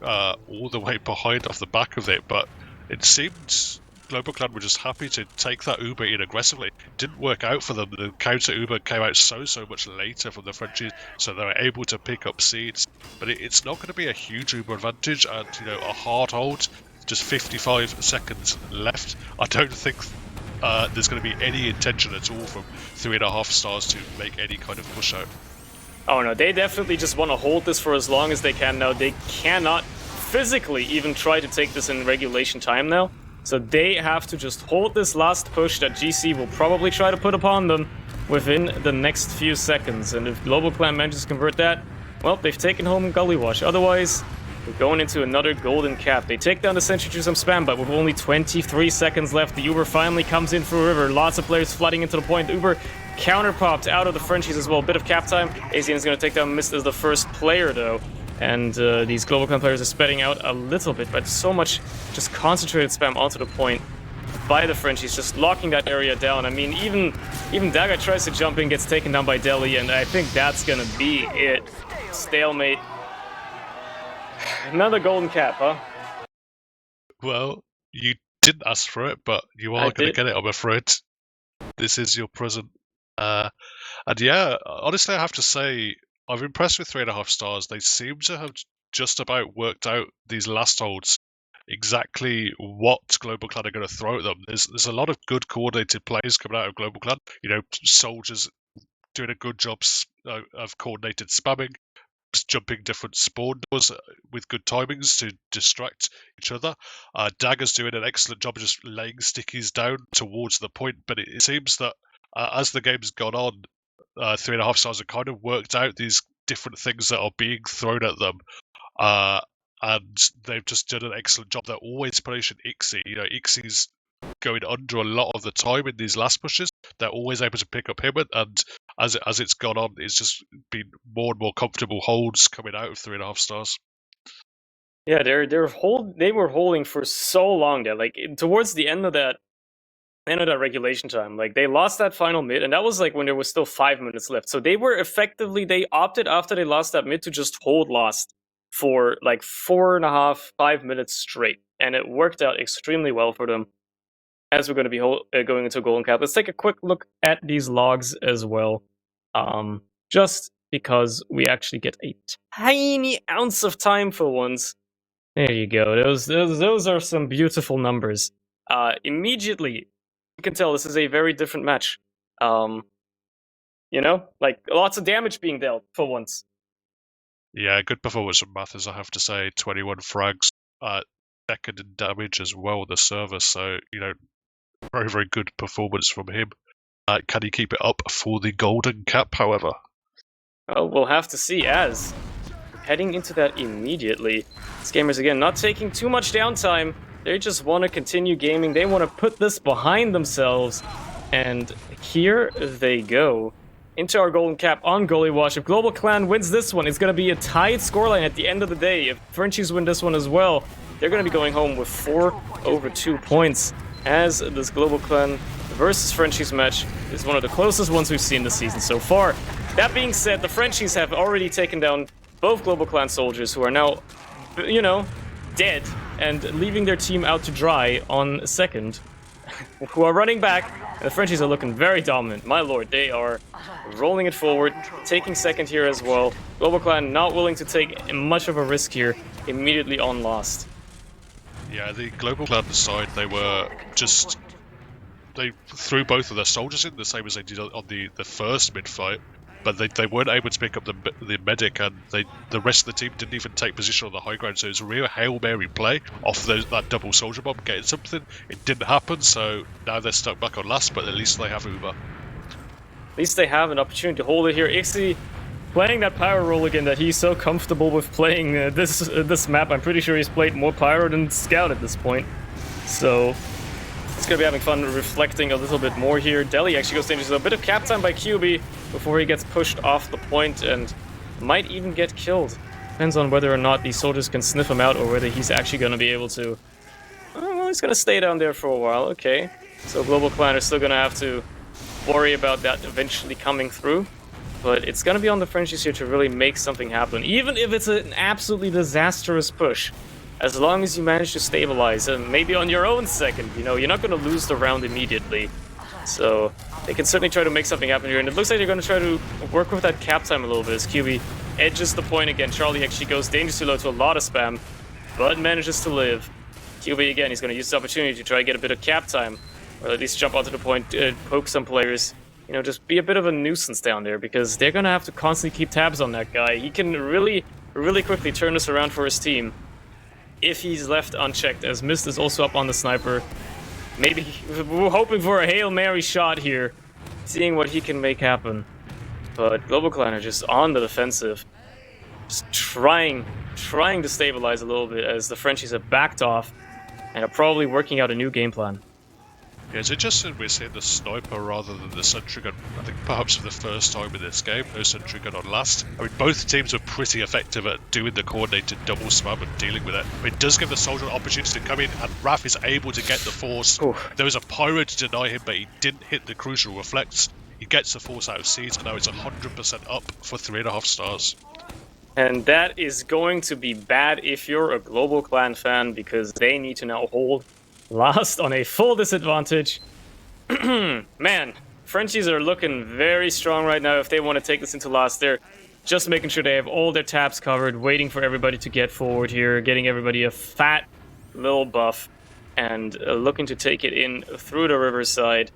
B: all the way behind off the back of it, but it seemed GlobalClan were just happy to take that Uber in aggressively. It didn't work out for them. The counter Uber came out so much later from the Frenchies, so they were able to pick up seeds. But it's not going to be a huge Uber advantage, and a hard hold, just 55 seconds left. I don't think there's going to be any intention at all from 3.5 stars to make any kind of push out.
A: Oh no, they definitely just want to hold this for as long as they can now. They cannot physically even try to take this in regulation time now. So they have to just hold this last push that GC will probably try to put upon them within the next few seconds. And if GlobalClan manages to convert that, well, they've taken home Gully Wash. Otherwise, we're going into another golden cap. They take down the sentry through some spam, but with only 23 seconds left, the Uber finally comes in through River. Lots of players flooding into the point. The Uber counter-popped out of the Frenchies as well. Bit of cap time. ACN is going to take down Mist as the first player, though. And these GlobalClan players are spreading out a little bit, but so much just concentrated spam onto the point by the Frenchies, just locking that area down. I mean, even Daga tries to jump in, gets taken down by Delhi, and I think that's going to be it. Stalemate. Another golden cap, huh?
B: Well, you didn't ask for it, but you are going to get it, I'm afraid. This is your present. And yeah, honestly, I have to say, I'm impressed with 3.5 stars. They seem to have just about worked out these last holds exactly what GlobalClan are going to throw at them. There's a lot of good coordinated plays coming out of GlobalClan. Soldiers doing a good job of coordinated spamming, jumping different spawn doors with good timings to distract each other. Dagger's doing an excellent job of just laying stickies down towards the point, but it seems that as the game's gone on, 3.5 stars have kind of worked out these different things that are being thrown at them. And they've just done an excellent job. They're always punishing Ixie. Ixie's going under a lot of the time in these last pushes. They're always able to pick up him, and as it's gone on, it's just been more and more comfortable holds coming out of 3.5 stars.
A: Yeah, they were holding for so long there. Like towards the end of that regulation time, like they lost that final mid, and that was like when there was still 5 minutes left. So they opted after they lost that mid to just hold lost for like 4.5, 5 minutes straight, and it worked out extremely well for them. As we're going to be going into Golden Cap, let's take a quick look at these logs as well, just because we actually get a tiny ounce of time for once. There you go. Those are some beautiful numbers. Immediately, you can tell this is a very different match. Like lots of damage being dealt for once.
B: Yeah, good performance from Mathers, I have to say. 21 frags, second in damage as well, the server. So, very, very good performance from him. Can he keep it up for the golden cap, however?
A: Well, we'll have to see, as heading into that immediately. These gamers, again, not taking too much downtime. They just want to continue gaming. They want to put this behind themselves. And here they go. Into our golden cap on Gully Wash. If GlobalClan wins this one, it's going to be a tied scoreline at the end of the day. If Frenchies win this one as well, they're going to be going home with 4/2 points. As this GlobalClan versus Frenchies match is one of the closest ones we've seen this season so far. That being said, the Frenchies have already taken down both GlobalClan soldiers, who are now, dead and leaving their team out to dry on second, who are running back, and the Frenchies are looking very dominant. My lord, they are rolling it forward, taking second here as well. GlobalClan not willing to take much of a risk here, immediately on lost.
B: Yeah, the GlobalClan side, they threw both of their soldiers in, the same as they did on the first mid-fight, but they weren't able to pick up the medic, and the rest of the team didn't even take position on the high ground, so it was a real Hail Mary play off that double soldier bomb, getting something. It didn't happen, so now they're stuck back on last, but at least they have Uber.
A: At least they have an opportunity to hold it here. Ixie playing that Pyro role again that he's so comfortable with playing this map. I'm pretty sure he's played more Pyro than Scout at this point. So it's going to be having fun reflecting a little bit more here. Delhi actually goes dangerous. A bit of cap time by QB before he gets pushed off the point and might even get killed. Depends on whether or not these soldiers can sniff him out or whether he's actually going to be able to... well, he's going to stay down there for a while. Okay. So GlobalClan are still going to have to worry about that eventually coming through. But it's going to be on the Frenchies here to really make something happen, even if it's an absolutely disastrous push. As long as you manage to stabilize, and maybe on your own second, you know, you're not going to lose the round immediately. So they can certainly try to make something happen here, and it looks like they're going to try to work with that cap time a little bit as QB edges the point again. Charlie actually goes dangerously low to a lot of spam, but manages to live. QB again, he's going to use this opportunity to try to get a bit of cap time, or at least jump onto the point, poke some players. You know, just be a bit of a nuisance down there, because they're going to have to constantly keep tabs on that guy. He can really, really quickly turn this around for his team if he's left unchecked, as Mist is also up on the sniper. Maybe we're hoping for a Hail Mary shot here, seeing what he can make happen. But GlobalClan are just on the defensive, just trying to stabilize a little bit as the Frenchies have backed off and are probably working out a new game plan.
B: Yeah, is it just that we're seeing the sniper rather than the sentry gun? I think perhaps for the first time in this game, no sentry gun on last. I mean, both teams were pretty effective at doing the coordinated double spam and dealing with it. I mean, it does give the soldier an opportunity to come in, and Raph is able to get the force.
A: Oof.
B: There was a pyro to deny him, but he didn't hit the crucial reflects. He gets the force out of seeds, and now it's 100% up for 3.5 stars.
A: And that is going to be bad if you're a GlobalClan fan, because they need to now hold last on a full disadvantage. Man, Frenchies are looking very strong right now if they want to take this into last. They're just making sure they have all their tabs covered, waiting for everybody to get forward here, getting everybody a fat little buff, and looking to take it in through the riverside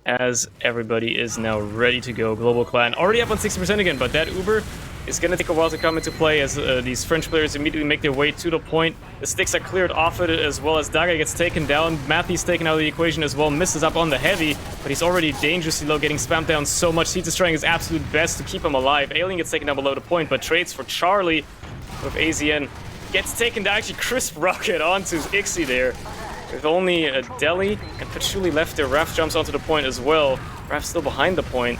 A: as everybody is now ready to go. GlobalClan already up on 60% again, but that Uber is going to take a while to come into play as these French players immediately make their way to the point. The sticks are cleared off it, as well as Daga gets taken down. Matthew's taken out of the equation as well, misses up on the heavy, but he's already dangerously low, getting spammed down so much. Seeds is trying his absolute best to keep him alive. Alien gets taken down below the point, but trades for Charlie with AZN. Gets taken down, actually crisp rocket onto Ixie there. With only Deli and Patchouli left there, Raph jumps onto the point as well. Raph's still behind the point.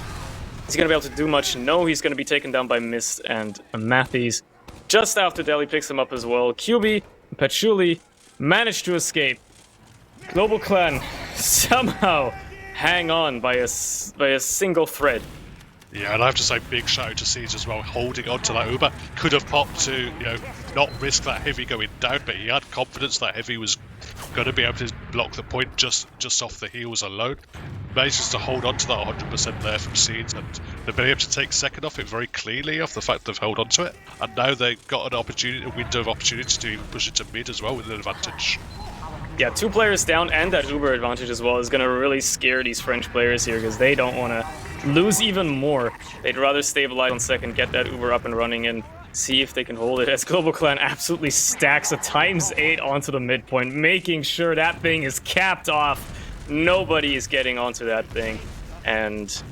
A: Is he going to be able to do much? No, he's going to be taken down by Mist and Matthews. Just after Deli picks him up as well. QB and Patchouli managed to escape. GlobalClan somehow hang on by a single thread.
B: Yeah, and I have to say big shout out to Siege as well, holding on to that Uber. Could have popped to, you know, not risk that heavy going down, but he had confidence that heavy was going to be able to block the point just off the heels alone. Manages to hold on to that 100% there from Seeds, and they've been able to take second off it very cleanly off the fact they've held on to it. And now they've got an opportunity, a window of opportunity to even push it to mid as well with an advantage.
A: Yeah, 2 players down and that Uber advantage as well is going to really scare these French players here, because they don't want to lose even more. They'd rather stabilize on second, get that Uber up and running, and see if they can hold it, as GlobalClan absolutely stacks a ×8 onto the midpoint, making sure that thing is capped off. Nobody is getting onto that thing, and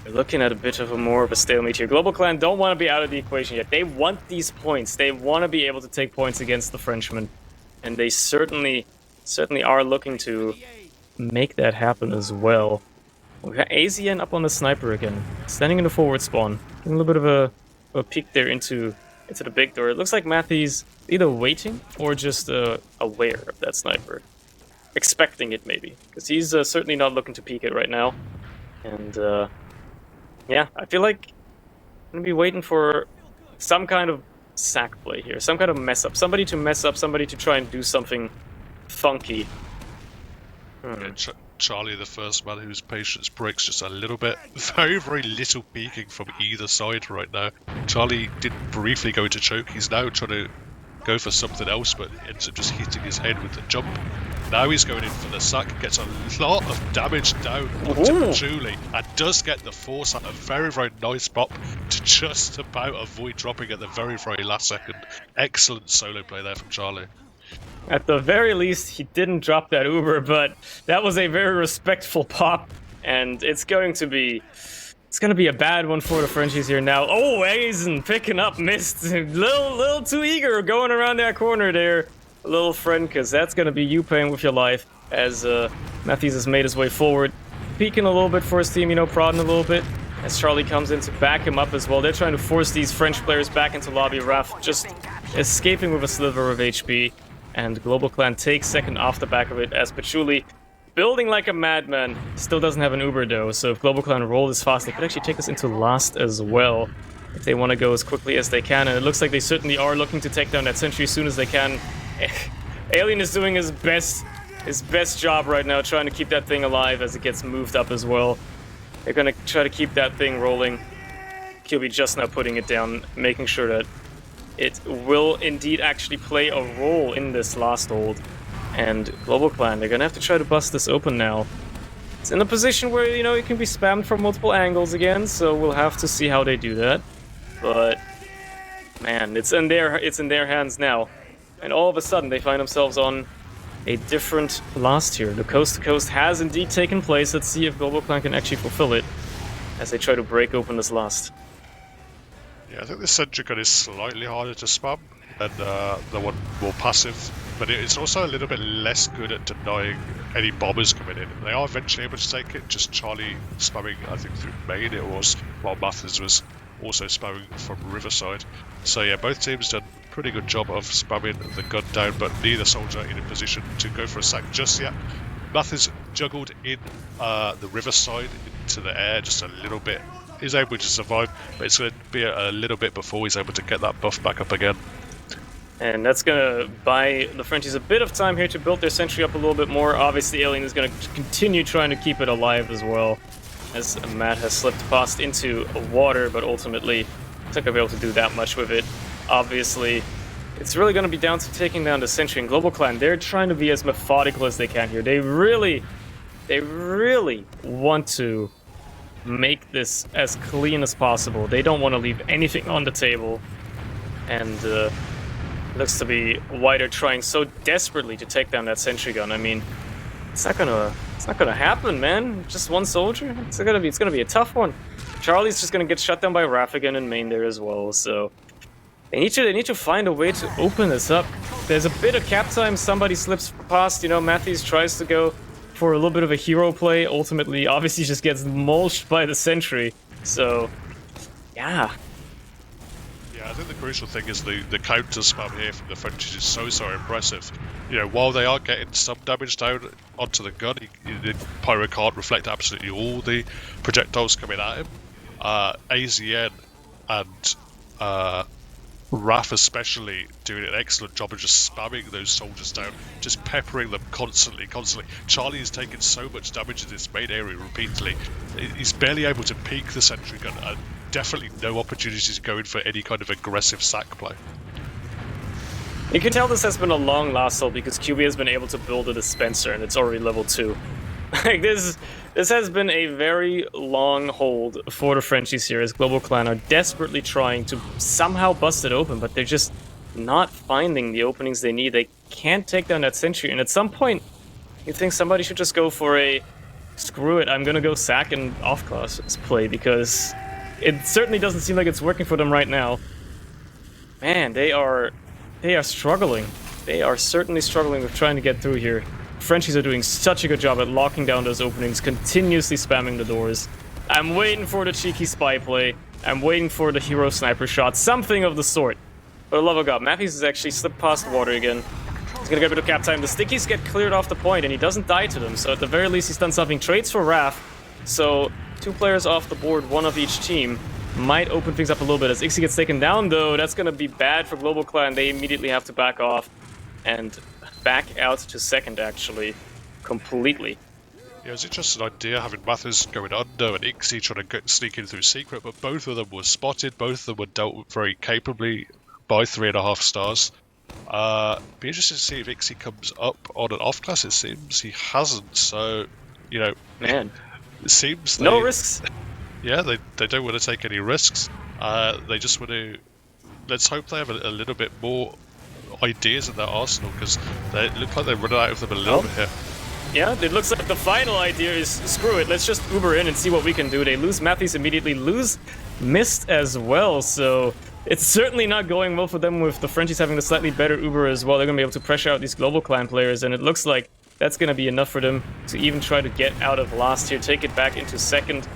A: we're looking at a bit of more of a stalemate here. GlobalClan don't want to be out of the equation yet. They want these points. They want to be able to take points against the Frenchmen, and they certainly are looking to make that happen as well. We got AZN up on the sniper again, standing in the forward spawn, getting a little bit of a peek there into the big door. It looks like Matthew's either waiting or just aware of that sniper. Expecting it, maybe. Because he's certainly not looking to peek it right now. And, yeah, I feel like I'm going to be waiting for some kind of sack play here. Some kind of mess up. Somebody to mess up, somebody to try and do something funky.
B: Yeah, Charlie, the first man whose patience breaks just a little bit. Very, very little peeking from either side right now. Charlie did briefly go into choke. He's now trying to go for something else, but ends up just hitting his head with the jump. Now he's going in for the sack, gets a lot of damage down onto Patchouli, and does get the force at a very, very nice pop to just about avoid dropping at the very, very last second. Excellent solo play there from Charlie.
A: At the very least, he didn't drop that Uber, but that was a very respectful pop, and it's going to be a bad one for the Frenchies here now. Oh, Aizen picking up Mist. Little too eager going around that corner there, little friend, because that's going to be you paying with your life, as Matthews has made his way forward. Peeking a little bit for his team, prodding a little bit, as Charlie comes in to back him up as well. They're trying to force these French players back into lobby. Raph just escaping with a sliver of HP, and GlobalClan takes second off the back of it, as Patchouli building like a madman. Still doesn't have an Uber though, so if GlobalClan roll this fast, they could actually take us into last as well. If they want to go as quickly as they can, and it looks like they certainly are looking to take down that sentry as soon as they can. Alien is doing his best job right now, trying to keep that thing alive as it gets moved up as well. They're gonna try to keep that thing rolling. QB just now putting it down, making sure that it will indeed actually play a role in this last hold. And GlobalClan, they're gonna have to try to bust this open now. It's in a position where, you know, it can be spammed from multiple angles again, so we'll have to see how they do that. But man, it's in their hands now. And all of a sudden they find themselves on a different last here. The coast to coast has indeed taken place. Let's see if GlobalClan can actually fulfill it as they try to break open this last.
B: Yeah, I think the sentry gun is slightly harder to spam than the one more passive, but it's also a little bit less good at denying any bombers coming in. They are eventually able to take it, just Charlie spamming, I think through main it was, while Mathers was also spamming from Riverside. So yeah, both teams done a pretty good job of spamming the gun down, but neither soldier in a position to go for a sack just yet. Mathers juggled in the Riverside into the air just a little bit. He's able to survive, but it's going to be a little bit before he's able to get that buff back up again.
A: And that's going to buy the Frenchies a bit of time here to build their sentry up a little bit more. Obviously, Alien is going to continue trying to keep it alive as well, as Matt has slipped past into water, but ultimately it's not going to be able to do that much with it. Obviously, it's really going to be down to taking down the sentry. And GlobalClan, they're trying to be as methodical as they can here. They really want to make this as clean as possible. They don't want to leave anything on the table. And looks to be why they're trying so desperately to take down that sentry gun. I mean, it's not gonna happen, man. Just one soldier. It's gonna be a tough one. Charlie's just gonna get shut down by Raph again in main there as well. So they need to find a way to open this up. There's a bit of cap time. Somebody slips past. You know, Matthews tries to go for a little bit of a hero play. Ultimately, obviously, just gets mulched by the sentry. So, yeah.
B: Yeah, I think the crucial thing is the counter spam here from the Frenchies is so impressive. You know, while they are getting some damage down onto the gun, the Pyro can't reflect absolutely all the projectiles coming at him. AZN and Raph especially doing an excellent job of just spamming those soldiers down, just peppering them constantly. Charlie is taking so much damage in this main area repeatedly. He's barely able to peek the sentry gun, and definitely no opportunities going for any kind of aggressive sack play.
A: You can tell this has been a long last hold because QB has been able to build a dispenser, and it's already level 2. Like this has been a very long hold for the Frenchies here, as GlobalClan are desperately trying to somehow bust it open, but they're just not finding the openings they need. They can't take down that sentry, and at some point, you think somebody should just go for a screw it, I'm gonna go sack and off-class play, because it certainly doesn't seem like it's working for them right now. Man, they are struggling. They are certainly struggling with trying to get through here. Frenchies are doing such a good job at locking down those openings, continuously spamming the doors. I'm waiting for the cheeky spy play. I'm waiting for the hero sniper shot, something of the sort. For the love of God, Matthews has actually slipped past water again. He's gonna get a bit of cap time. The stickies get cleared off the point, and he doesn't die to them, so at the very least he's done something. Trades for Raph, so 2 players off the board, 1 of each team. Might open things up a little bit. As Ixie gets taken down, though, that's gonna be bad for GlobalClan. They immediately have to back off and back out to second, actually, completely.
B: Yeah, it was just an idea having Mathers going under and Ixie trying to sneak in through secret, but both of them were spotted, both of them were dealt with very capably by 3.5 stars. Be interested to see if Ixie comes up on an off class. It seems he hasn't, so, you know,
A: Man,
B: it seems
A: no risks.
B: Yeah, they don't want to take any risks. They just want to, let's hope they have a little bit more ideas in their arsenal, because they look like they're running out of them a little bit here.
A: Yeah, it looks like the final idea is, screw it, let's just Uber in and see what we can do. They lose Matthews immediately, lose Mist as well, so it's certainly not going well for them with the Frenchies having the slightly better Uber as well. They're going to be able to pressure out these GlobalClan players, and it looks like that's going to be enough for them to even try to get out of last here, take it back into second.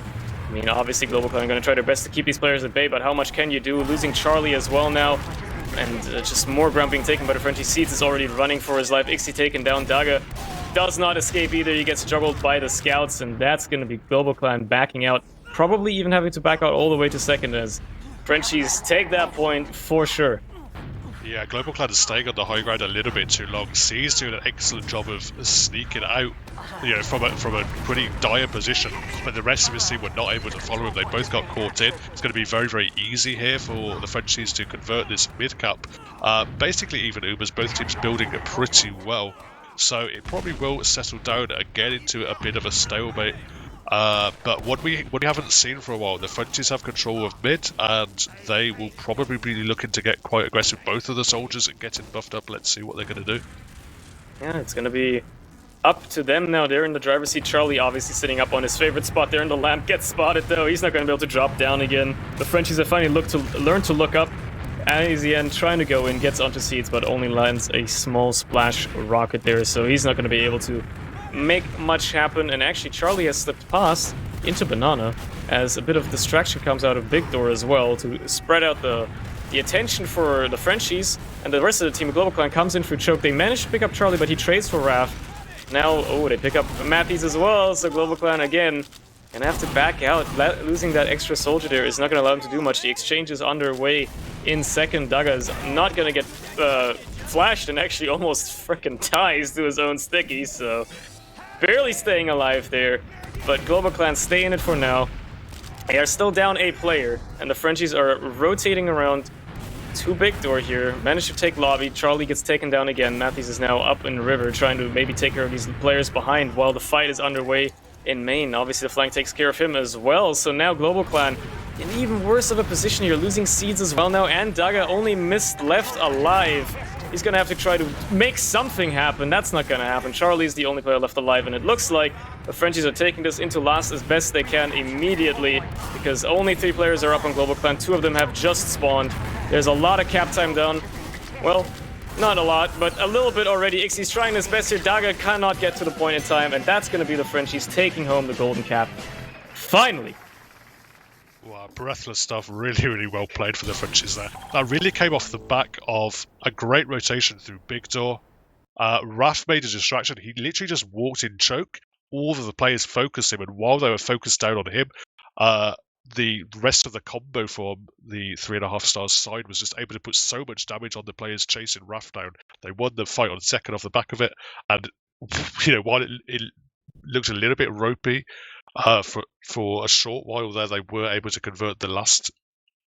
A: I mean, obviously GlobalClan are going to try their best to keep these players at bay, but how much can you do? Losing Charlie as well now, and just more ground being taken by the Frenchies. Seeds is already running for his life. Ixie taken down, Daga does not escape either. He gets juggled by the scouts, and that's going to be GlobalClan backing out. Probably even having to back out all the way to second as Frenchies take that point for sure.
B: Yeah, GlobalClan is staying on the high ground a little bit too long. C's doing an excellent job of sneaking out, from a pretty dire position, but the rest of his team were not able to follow him. They both got caught in. It's going to be very, very easy here for the Frenchies to convert this mid cap. Basically, even Ubers, both teams building it pretty well, so it probably will settle down and get into a bit of a stalemate. But what we haven't seen for a while, the Frenchies have control of mid, and they will probably be looking to get quite aggressive. Both of the soldiers are getting buffed up. Let's see what they're going to do.
A: Yeah, it's going to be up to them now. They're in the driver's seat. Charlie obviously sitting up on his favorite spot there in the lamp. Gets spotted though. He's not going to be able to drop down again. The Frenchies have finally learned to look up. AZN trying to go in, gets onto seats, but only lands a small splash rocket there, so he's not going to be able to make much happen. And actually Charlie has slipped past into Banana as a bit of distraction comes out of Big Door as well to spread out the attention for the Frenchies, and the rest of the team of GlobalClan comes in for choke. They manage to pick up Charlie, but he trades for Raph. Now, they pick up Matthews as well, so GlobalClan again gonna have to back out. Losing that extra soldier there is not gonna allow him to do much. The exchange is underway in second. Daga is not gonna get flashed and actually almost freaking ties to his own sticky, so barely staying alive there. But GlobalClan stay in it for now. They are still down a player, and the Frenchies are rotating around to Big Door here. Managed to take lobby. Charlie gets taken down again. Matthews is now up in river, trying to maybe take care of these players behind while the fight is underway in main. Obviously, the flank takes care of him as well. So now GlobalClan in even worse of a position here, losing seeds as well now, and Daga only missed left alive. He's gonna have to try to make something happen. That's not gonna happen. Charlie's the only player left alive, and it looks like the Frenchies are taking this into last as best they can immediately, because only 3 players are up on GlobalClan. 2 of them have just spawned. There's a lot of cap time done. Well, not a lot, but a little bit already. Ixie's trying his best here. Daga cannot get to the point in time, and that's gonna be the Frenchies taking home the golden cap. Finally.
B: Wow, breathless stuff. Really, really well played for the Frenchies there. That really came off the back of a great rotation through Big Door. Raph made a distraction. He literally just walked in choke. All of the players focused him, and while they were focused down on him, the rest of the combo from the 3.5 stars side was just able to put so much damage on the players chasing Raph down. They won the fight on second off the back of it, and while it looked a little bit ropey, for a short while there, they were able to convert the last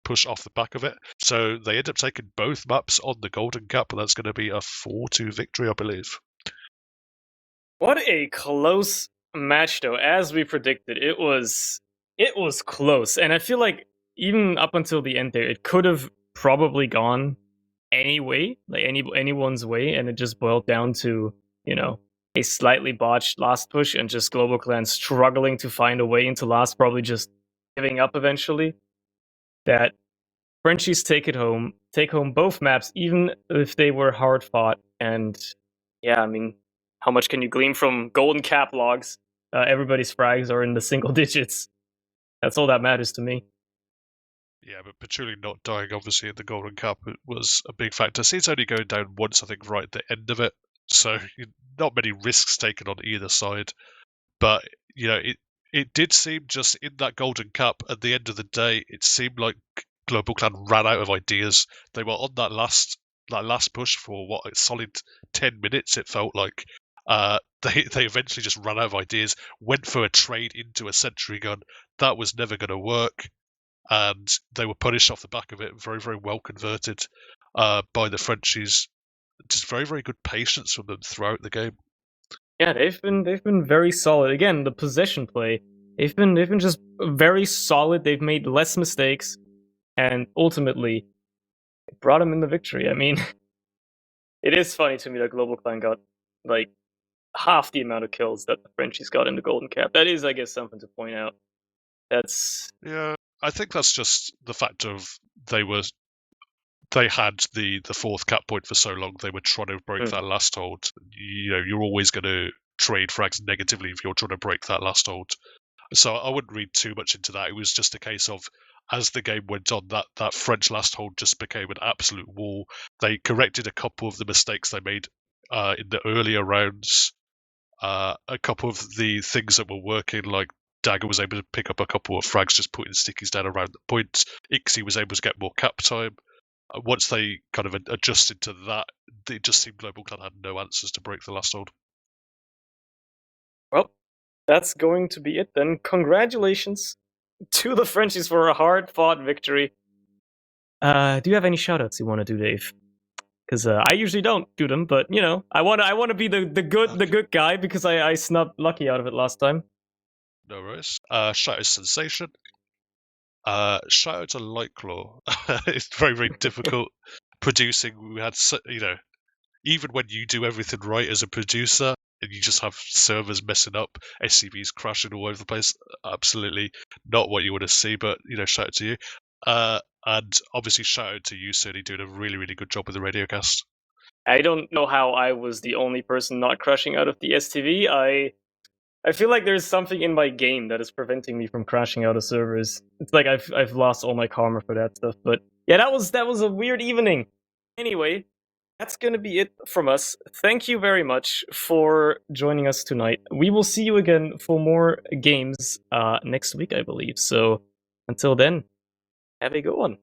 B: push off the back of it. So they end up taking both maps on the Golden Cap, and that's going to be a 4-2 victory, I believe.
A: What a close match, though. As we predicted, it was close, and I feel like even up until the end there, it could have probably gone any way, like anyone's way, and it just boiled down to, a slightly botched last push and just GlobalClan struggling to find a way into last, probably just giving up eventually. That Frenchies take home both maps, even if they were hard fought. And yeah, I mean, how much can you glean from golden cap logs? Everybody's frags are in the single digits. That's all that matters to me.
B: Yeah, but Patchouli not dying, obviously, in the Golden Cap was a big factor. Seems only going down once, I think, right at the end of it. So not many risks taken on either side. But, it did seem just in that Golden Cap, at the end of the day, it seemed like GlobalClan ran out of ideas. They were on that last push for, a solid 10 minutes, it felt like. They eventually just ran out of ideas, went for a trade into a sentry gun. That was never going to work. And they were punished off the back of it. Very, very well converted by the Frenchies. Just very, very good patience from them throughout the game.
A: Yeah, they've been very solid. Again, the possession play, they've been just very solid. They've made less mistakes, and ultimately it brought them in the victory. I mean, it is funny to me that GlobalClan got like half the amount of kills that the Frenchies got in the Golden Cap. That is, I guess, something to point out.
B: Yeah, I think that's just the fact of they had the 4th cap point for so long. They were trying to break that last hold. You're always going to trade frags negatively if you're trying to break that last hold. So I wouldn't read too much into that. It was just a case of, as the game went on, that French last hold just became an absolute wall. They corrected a couple of the mistakes they made in the earlier rounds, A couple of the things that were working, like Dagger was able to pick up a couple of frags just putting stickies down around the point. Ixie was able to get more cap time. Once they kind of adjusted to that, it just seemed GlobalClan had no answers to break the last hold.
A: Well, that's going to be it then. Congratulations to the Frenchies for a hard-fought victory. Do you have any shoutouts you want to do, Dave? Because I usually don't do them, but you know, I want to be the good guy because I snubbed Lucky out of it last time.
B: No worries. Shout out Sensation. Shout out to Lightclaw. It's very, very difficult producing. We had, even when you do everything right as a producer and you just have servers messing up, SCVs crashing all over the place, absolutely not what you want to see, but, shout out to you. And obviously shout out to you, Surny, doing a really, really good job with the radiocast.
A: I don't know how I was the only person not crashing out of the STV. I feel like there's something in my game that is preventing me from crashing out of servers. It's like I've lost all my karma for that stuff. But yeah, that was a weird evening. Anyway, that's gonna be it from us. Thank you very much for joining us tonight. We will see you again for more games next week, I believe. So until then, have a good one.